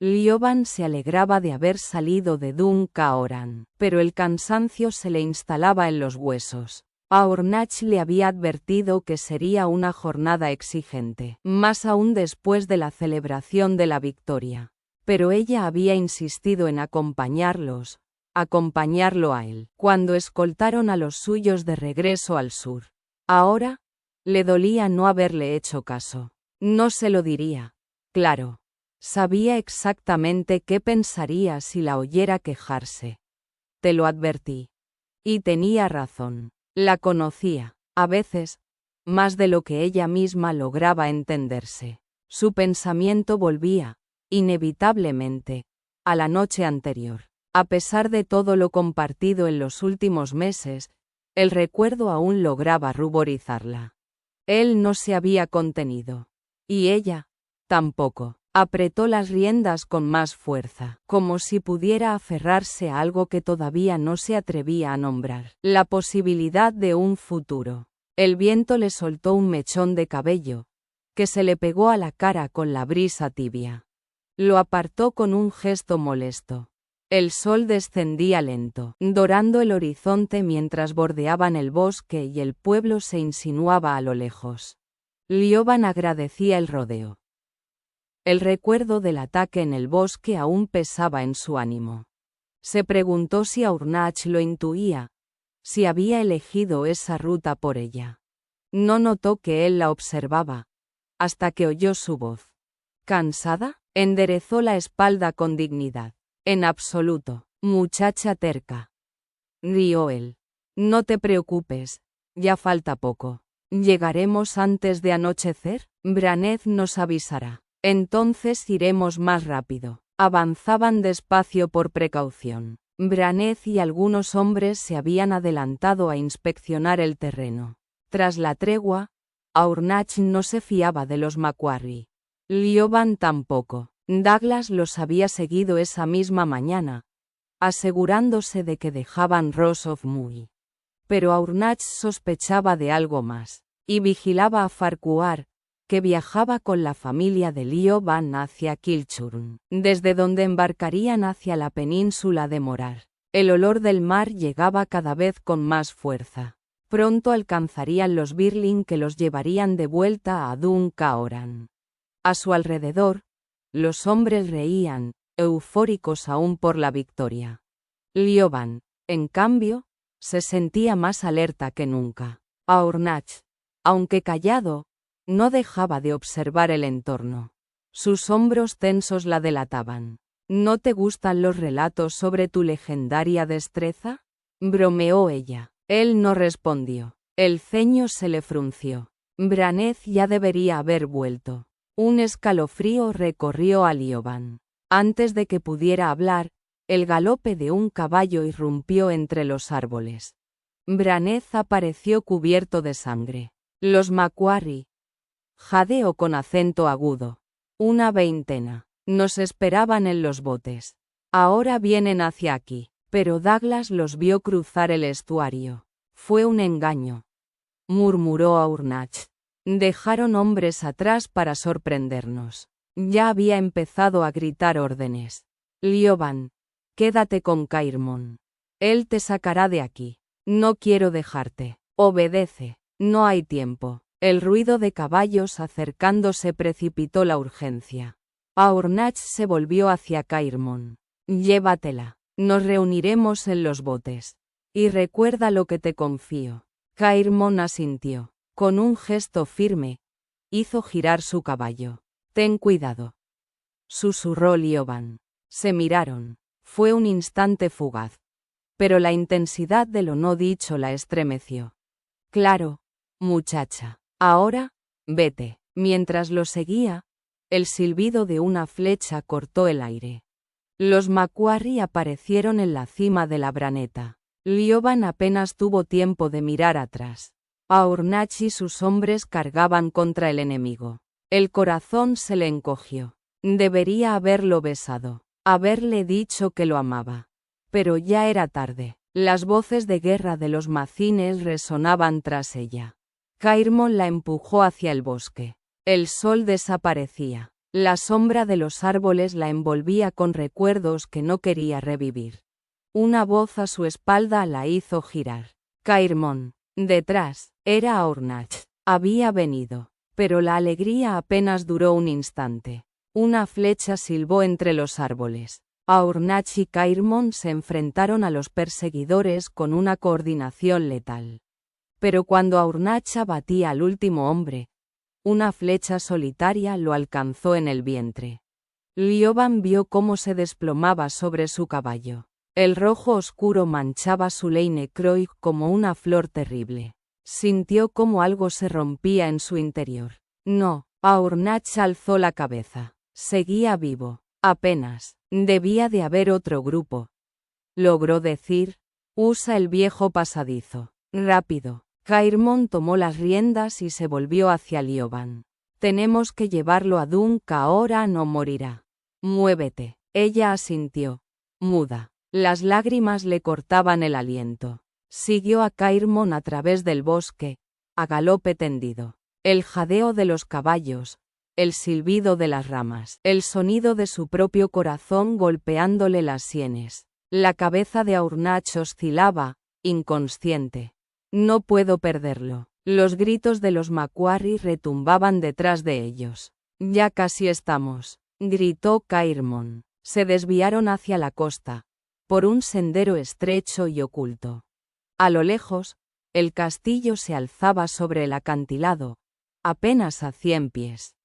Lioban se alegraba de haber salido de Dun Caoran, pero el cansancio se le instalaba en los huesos. Aornach le había advertido que sería una jornada exigente, más aún después de la celebración de la victoria. Pero ella había insistido en acompañarlo a él, cuando escoltaron a los suyos de regreso al sur. Ahora, le dolía no haberle hecho caso. No se lo diría. Claro. Sabía exactamente qué pensaría si la oyera quejarse. Te lo advertí. Y tenía razón. La conocía, a veces, más de lo que ella misma lograba entenderse. Su pensamiento volvía, inevitablemente, a la noche anterior. A pesar de todo lo compartido en los últimos meses, el recuerdo aún lograba ruborizarla. Él no se había contenido. Y ella, tampoco. Apretó las riendas con más fuerza, como si pudiera aferrarse a algo que todavía no se atrevía a nombrar. La posibilidad de un futuro. El viento le soltó un mechón de cabello, que se le pegó a la cara con la brisa tibia. Lo apartó con un gesto molesto. El sol descendía lento, dorando el horizonte mientras bordeaban el bosque y el pueblo se insinuaba a lo lejos. Lioban agradecía el rodeo. El recuerdo del ataque en el bosque aún pesaba en su ánimo. Se preguntó si Aornach lo intuía, si había elegido esa ruta por ella. No notó que él la observaba, hasta que oyó su voz. ¿Cansada? Enderezó la espalda con dignidad. En absoluto, muchacha terca. Rió él. No te preocupes, ya falta poco. ¿Llegaremos antes de anochecer? Braneth nos avisará. Entonces iremos más rápido. Avanzaban despacio por precaución. Braneth y algunos hombres se habían adelantado a inspeccionar el terreno. Tras la tregua, Aornach no se fiaba de los Macquarie. Lioban tampoco. Douglas los había seguido esa misma mañana, asegurándose de que dejaban Ross of Muy. Pero Aornach sospechaba de algo más, y vigilaba a Farquhar, que viajaba con la familia de Lioban hacia Kilchurn, desde donde embarcarían hacia la península de Morar. El olor del mar llegaba cada vez con más fuerza. Pronto alcanzarían los Birling que los llevarían de vuelta a Dun Caoran. A su alrededor, los hombres reían, eufóricos aún por la victoria. Lioban, en cambio, se sentía más alerta que nunca. Aornach, aunque callado, no dejaba de observar el entorno. Sus hombros tensos la delataban. ¿No te gustan los relatos sobre tu legendaria destreza? Bromeó ella. Él no respondió. El ceño se le frunció. Braneth ya debería haber vuelto. Un escalofrío recorrió a Lioban. Antes de que pudiera hablar, el galope de un caballo irrumpió entre los árboles. Braneth apareció cubierto de sangre. Los Macquarie, jadeó con acento agudo. Una veintena. Nos esperaban en los botes. Ahora vienen hacia aquí. Pero Douglas los vio cruzar el estuario. Fue un engaño, murmuró Aornach. Dejaron hombres atrás para sorprendernos. Ya había empezado a gritar órdenes. Lioban, quédate con Cairmon. Él te sacará de aquí. No quiero dejarte. Obedece. No hay tiempo. El ruido de caballos acercándose precipitó la urgencia. Aornach se volvió hacia Cairmon. Llévatela. Nos reuniremos en los botes. Y recuerda lo que te confío. Cairmon asintió. Con un gesto firme, hizo girar su caballo. Ten cuidado, susurró Lioban. Se miraron. Fue un instante fugaz. Pero la intensidad de lo no dicho la estremeció. Claro, muchacha. Ahora, vete. Mientras lo seguía, el silbido de una flecha cortó el aire. Los Macquarie aparecieron en la cima de la braneta. Lioban apenas tuvo tiempo de mirar atrás. Aornach y sus hombres cargaban contra el enemigo. El corazón se le encogió. Debería haberlo besado, haberle dicho que lo amaba. Pero ya era tarde. Las voces de guerra de los macines resonaban tras ella. Cairmon la empujó hacia el bosque. El sol desaparecía. La sombra de los árboles la envolvía con recuerdos que no quería revivir. Una voz a su espalda la hizo girar. Cairmón. Detrás, era Aurnach. Había venido. Pero la alegría apenas duró un instante. Una flecha silbó entre los árboles. Aurnach y Cairmón se enfrentaron a los perseguidores con una coordinación letal. Pero cuando Aurnach abatía al último hombre, una flecha solitaria lo alcanzó en el vientre. Lioban vio cómo se desplomaba sobre su caballo. El rojo oscuro manchaba su Leine Croix como una flor terrible. Sintió como algo se rompía en su interior. No, Aurnach alzó la cabeza. Seguía vivo. Apenas. Debía de haber otro grupo. Logró decir: usa el viejo pasadizo. Rápido. Cairmón tomó las riendas y se volvió hacia Lioban. Tenemos que llevarlo a Dunk, ahora no morirá. Muévete. Ella asintió. Muda. Las lágrimas le cortaban el aliento. Siguió a Cairmón a través del bosque, a galope tendido. El jadeo de los caballos, el silbido de las ramas, el sonido de su propio corazón golpeándole las sienes. La cabeza de Aurnach oscilaba, inconsciente. No puedo perderlo. Los gritos de los Macquarie retumbaban detrás de ellos. Ya casi estamos, gritó Cairmón. Se desviaron hacia la costa, por un sendero estrecho y oculto. A lo lejos, el castillo se alzaba sobre el acantilado, apenas a 100 pies.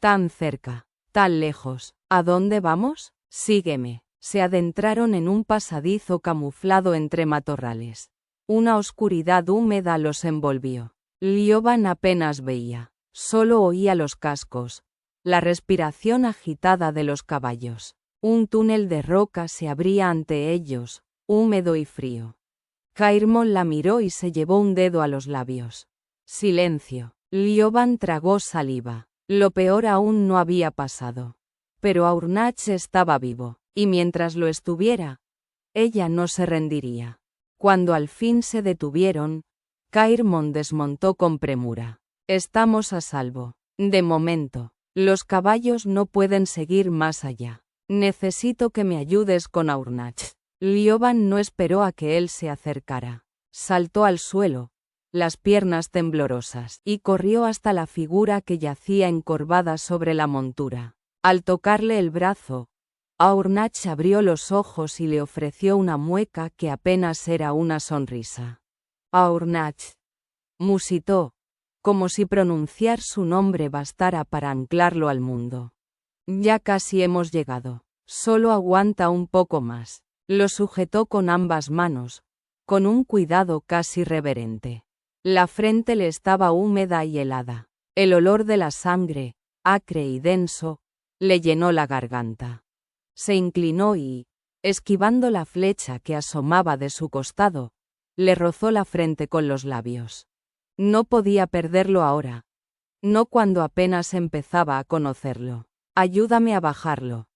Tan cerca, tan lejos. ¿A dónde vamos? Sígueme. Se adentraron en un pasadizo camuflado entre matorrales. Una oscuridad húmeda los envolvió. Lioban apenas veía, solo oía los cascos, la respiración agitada de los caballos. Un túnel de roca se abría ante ellos, húmedo y frío. Cairmón la miró y se llevó un dedo a los labios. Silencio. Lioban tragó saliva. Lo peor aún no había pasado. Pero Aurnach estaba vivo, y mientras lo estuviera, ella no se rendiría. Cuando al fin se detuvieron, Cairmón desmontó con premura. Estamos a salvo. De momento, los caballos no pueden seguir más allá. Necesito que me ayudes con Aurnach. Lioban no esperó a que él se acercara. Saltó al suelo, las piernas temblorosas, y corrió hasta la figura que yacía encorvada sobre la montura. Al tocarle el brazo, Aurnach abrió los ojos y le ofreció una mueca que apenas era una sonrisa. Aurnach, musitó, como si pronunciar su nombre bastara para anclarlo al mundo. Ya casi hemos llegado. Solo aguanta un poco más. Lo sujetó con ambas manos, con un cuidado casi reverente. La frente le estaba húmeda y helada. El olor de la sangre, acre y denso, le llenó la garganta. Se inclinó y, esquivando la flecha que asomaba de su costado, le rozó la frente con los labios. No podía perderlo ahora. No cuando apenas empezaba a conocerlo. Ayúdame a bajarlo,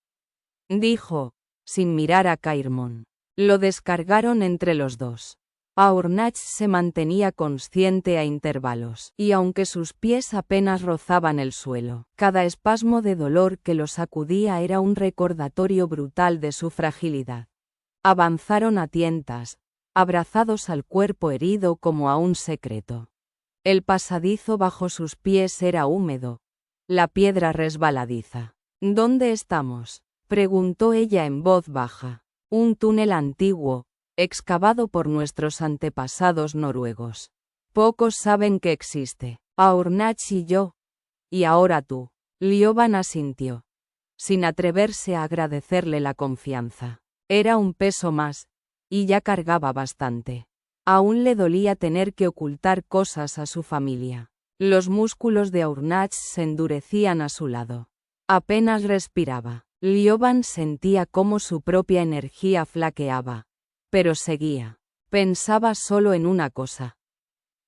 dijo, sin mirar a Cairmón. Lo descargaron entre los dos. Aurnach se mantenía consciente a intervalos, y aunque sus pies apenas rozaban el suelo, cada espasmo de dolor que lo sacudía era un recordatorio brutal de su fragilidad. Avanzaron a tientas, abrazados al cuerpo herido como a un secreto. El pasadizo bajo sus pies era húmedo, la piedra resbaladiza. ¿Dónde estamos?, preguntó ella en voz baja. Un túnel antiguo, excavado por nuestros antepasados noruegos. Pocos saben que existe. Aurnach y yo. Y ahora tú. Lioban asintió, sin atreverse a agradecerle la confianza. Era un peso más, y ya cargaba bastante. Aún le dolía tener que ocultar cosas a su familia. Los músculos de Aurnach se endurecían a su lado. Apenas respiraba. Lioban sentía cómo su propia energía flaqueaba. Pero seguía. Pensaba solo en una cosa.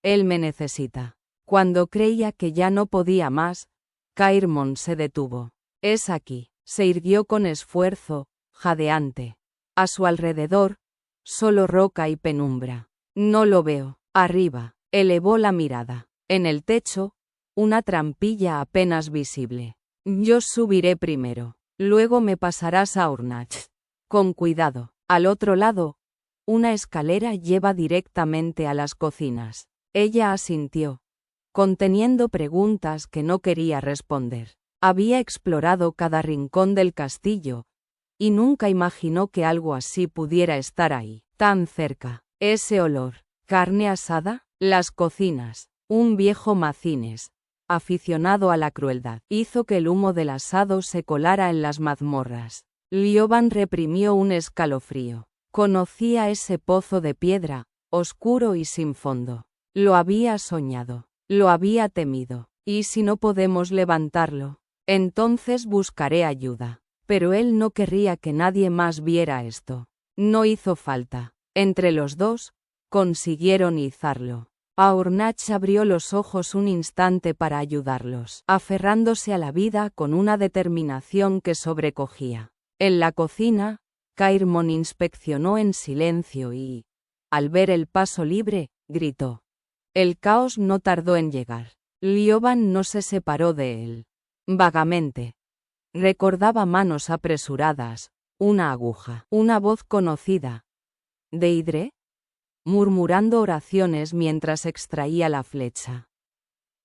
Él me necesita. Cuando creía que ya no podía más, Cairmón se detuvo. Es aquí. Se irguió con esfuerzo, jadeante. A su alrededor, solo roca y penumbra. No lo veo. Arriba. Elevó la mirada. En el techo, una trampilla apenas visible. Yo subiré primero. Luego me pasarás a Ornach. Con cuidado. Al otro lado, una escalera lleva directamente a las cocinas. Ella asintió, conteniendo preguntas que no quería responder. Había explorado cada rincón del castillo, y nunca imaginó que algo así pudiera estar ahí, tan cerca. Ese olor, carne asada, las cocinas, un viejo macines, aficionado a la crueldad, hizo que el humo del asado se colara en las mazmorras. Lioban reprimió un escalofrío. Conocía ese pozo de piedra, oscuro y sin fondo. Lo había soñado, lo había temido. ¿Y si no podemos levantarlo? Entonces buscaré ayuda. Pero él no querría que nadie más viera esto. No hizo falta. Entre los dos, consiguieron izarlo. Ornach abrió los ojos un instante para ayudarlos, aferrándose a la vida con una determinación que sobrecogía. En la cocina, Cairmon inspeccionó en silencio y, al ver el paso libre, gritó. El caos no tardó en llegar. Lioban no se separó de él. Vagamente. Recordaba manos apresuradas, una aguja, una voz conocida. ¿Deidre? Murmurando oraciones mientras extraía la flecha.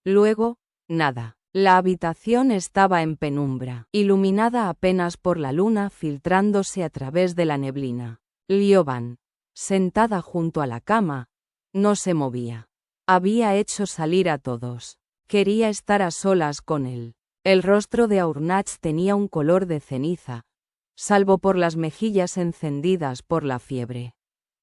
Luego, nada. La habitación estaba en penumbra, iluminada apenas por la luna filtrándose a través de la neblina. Lioban, sentada junto a la cama, no se movía. Había hecho salir a todos. Quería estar a solas con él. El rostro de Ornach tenía un color de ceniza, salvo por las mejillas encendidas por la fiebre.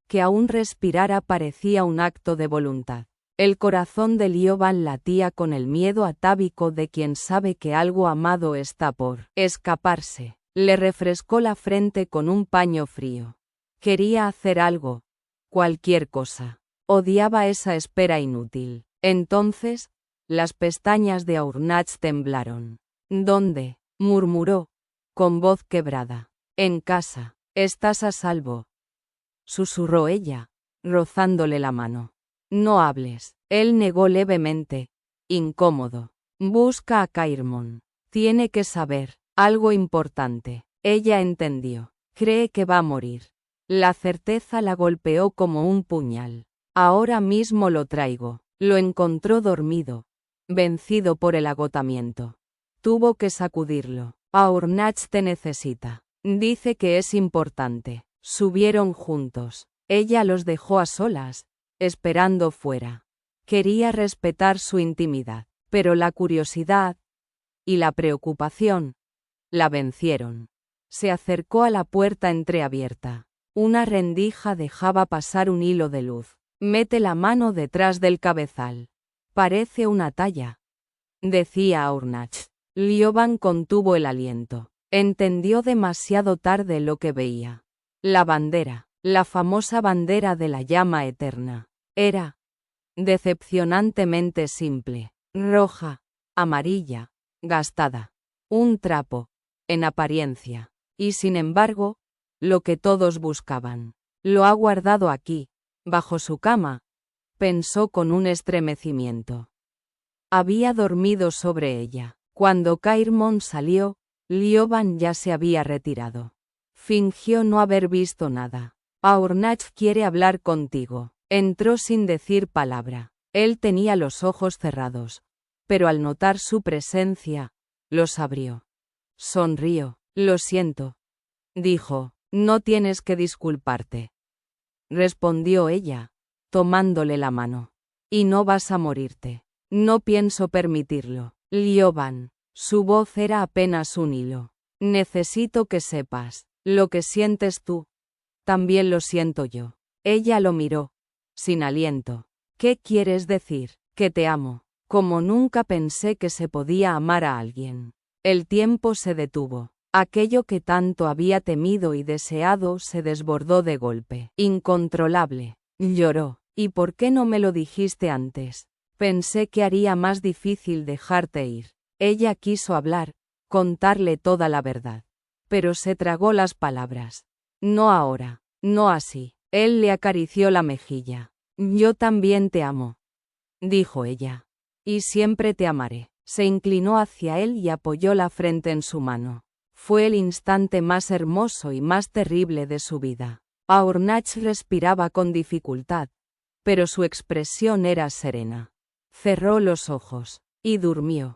Que aún respirara parecía un acto de voluntad. El corazón de Lioban latía con el miedo atávico de quien sabe que algo amado está por escaparse. Le refrescó la frente con un paño frío. Quería hacer algo, cualquier cosa. Odiaba esa espera inútil. Entonces, las pestañas de Ornach temblaron. ¿Dónde? Murmuró, con voz quebrada. En casa. Estás a salvo. Susurró ella, rozándole la mano. No hables. Él negó levemente, incómodo. Busca a Cairmon. Tiene que saber algo importante. Ella entendió. Cree que va a morir. La certeza la golpeó como un puñal. Ahora mismo lo traigo. Lo encontró dormido, vencido por el agotamiento. Tuvo que sacudirlo. Ornach te necesita. Dice que es importante. Subieron juntos. Ella los dejó a solas, esperando fuera. Quería respetar su intimidad, pero la curiosidad y la preocupación la vencieron. Se acercó a la puerta entreabierta. Una rendija dejaba pasar un hilo de luz. Mete la mano detrás del cabezal. Parece una talla, decía Ornach. Lioban contuvo el aliento. Entendió demasiado tarde lo que veía. La bandera, la famosa bandera de la llama eterna, era decepcionantemente simple, roja, amarilla, gastada, un trapo, en apariencia, y sin embargo, lo que todos buscaban. Lo ha guardado aquí, bajo su cama, pensó con un estremecimiento. Había dormido sobre ella. Cuando Cairmon salió, Lioban ya se había retirado. Fingió no haber visto nada. Ornach quiere hablar contigo. Entró sin decir palabra. Él tenía los ojos cerrados, pero al notar su presencia, los abrió. Sonrió. Lo siento, dijo. No tienes que disculparte, respondió ella, tomándole la mano. Y no vas a morirte. No pienso permitirlo. Lioban. Su voz era apenas un hilo. Necesito que sepas. Lo que sientes tú, también lo siento yo. Ella lo miró, sin aliento. ¿Qué quieres decir? Que te amo. Como nunca pensé que se podía amar a alguien. El tiempo se detuvo. Aquello que tanto había temido y deseado se desbordó de golpe. Incontrolable. Lloró. ¿Y por qué no me lo dijiste antes? Pensé que haría más difícil dejarte ir. Ella quiso hablar, contarle toda la verdad. Pero se tragó las palabras. No ahora, no así. Él le acarició la mejilla. Yo también te amo, dijo ella. Y siempre te amaré. Se inclinó hacia él y apoyó la frente en su mano. Fue el instante más hermoso y más terrible de su vida. Aurnach respiraba con dificultad, pero su expresión era serena. Cerró los ojos y durmió.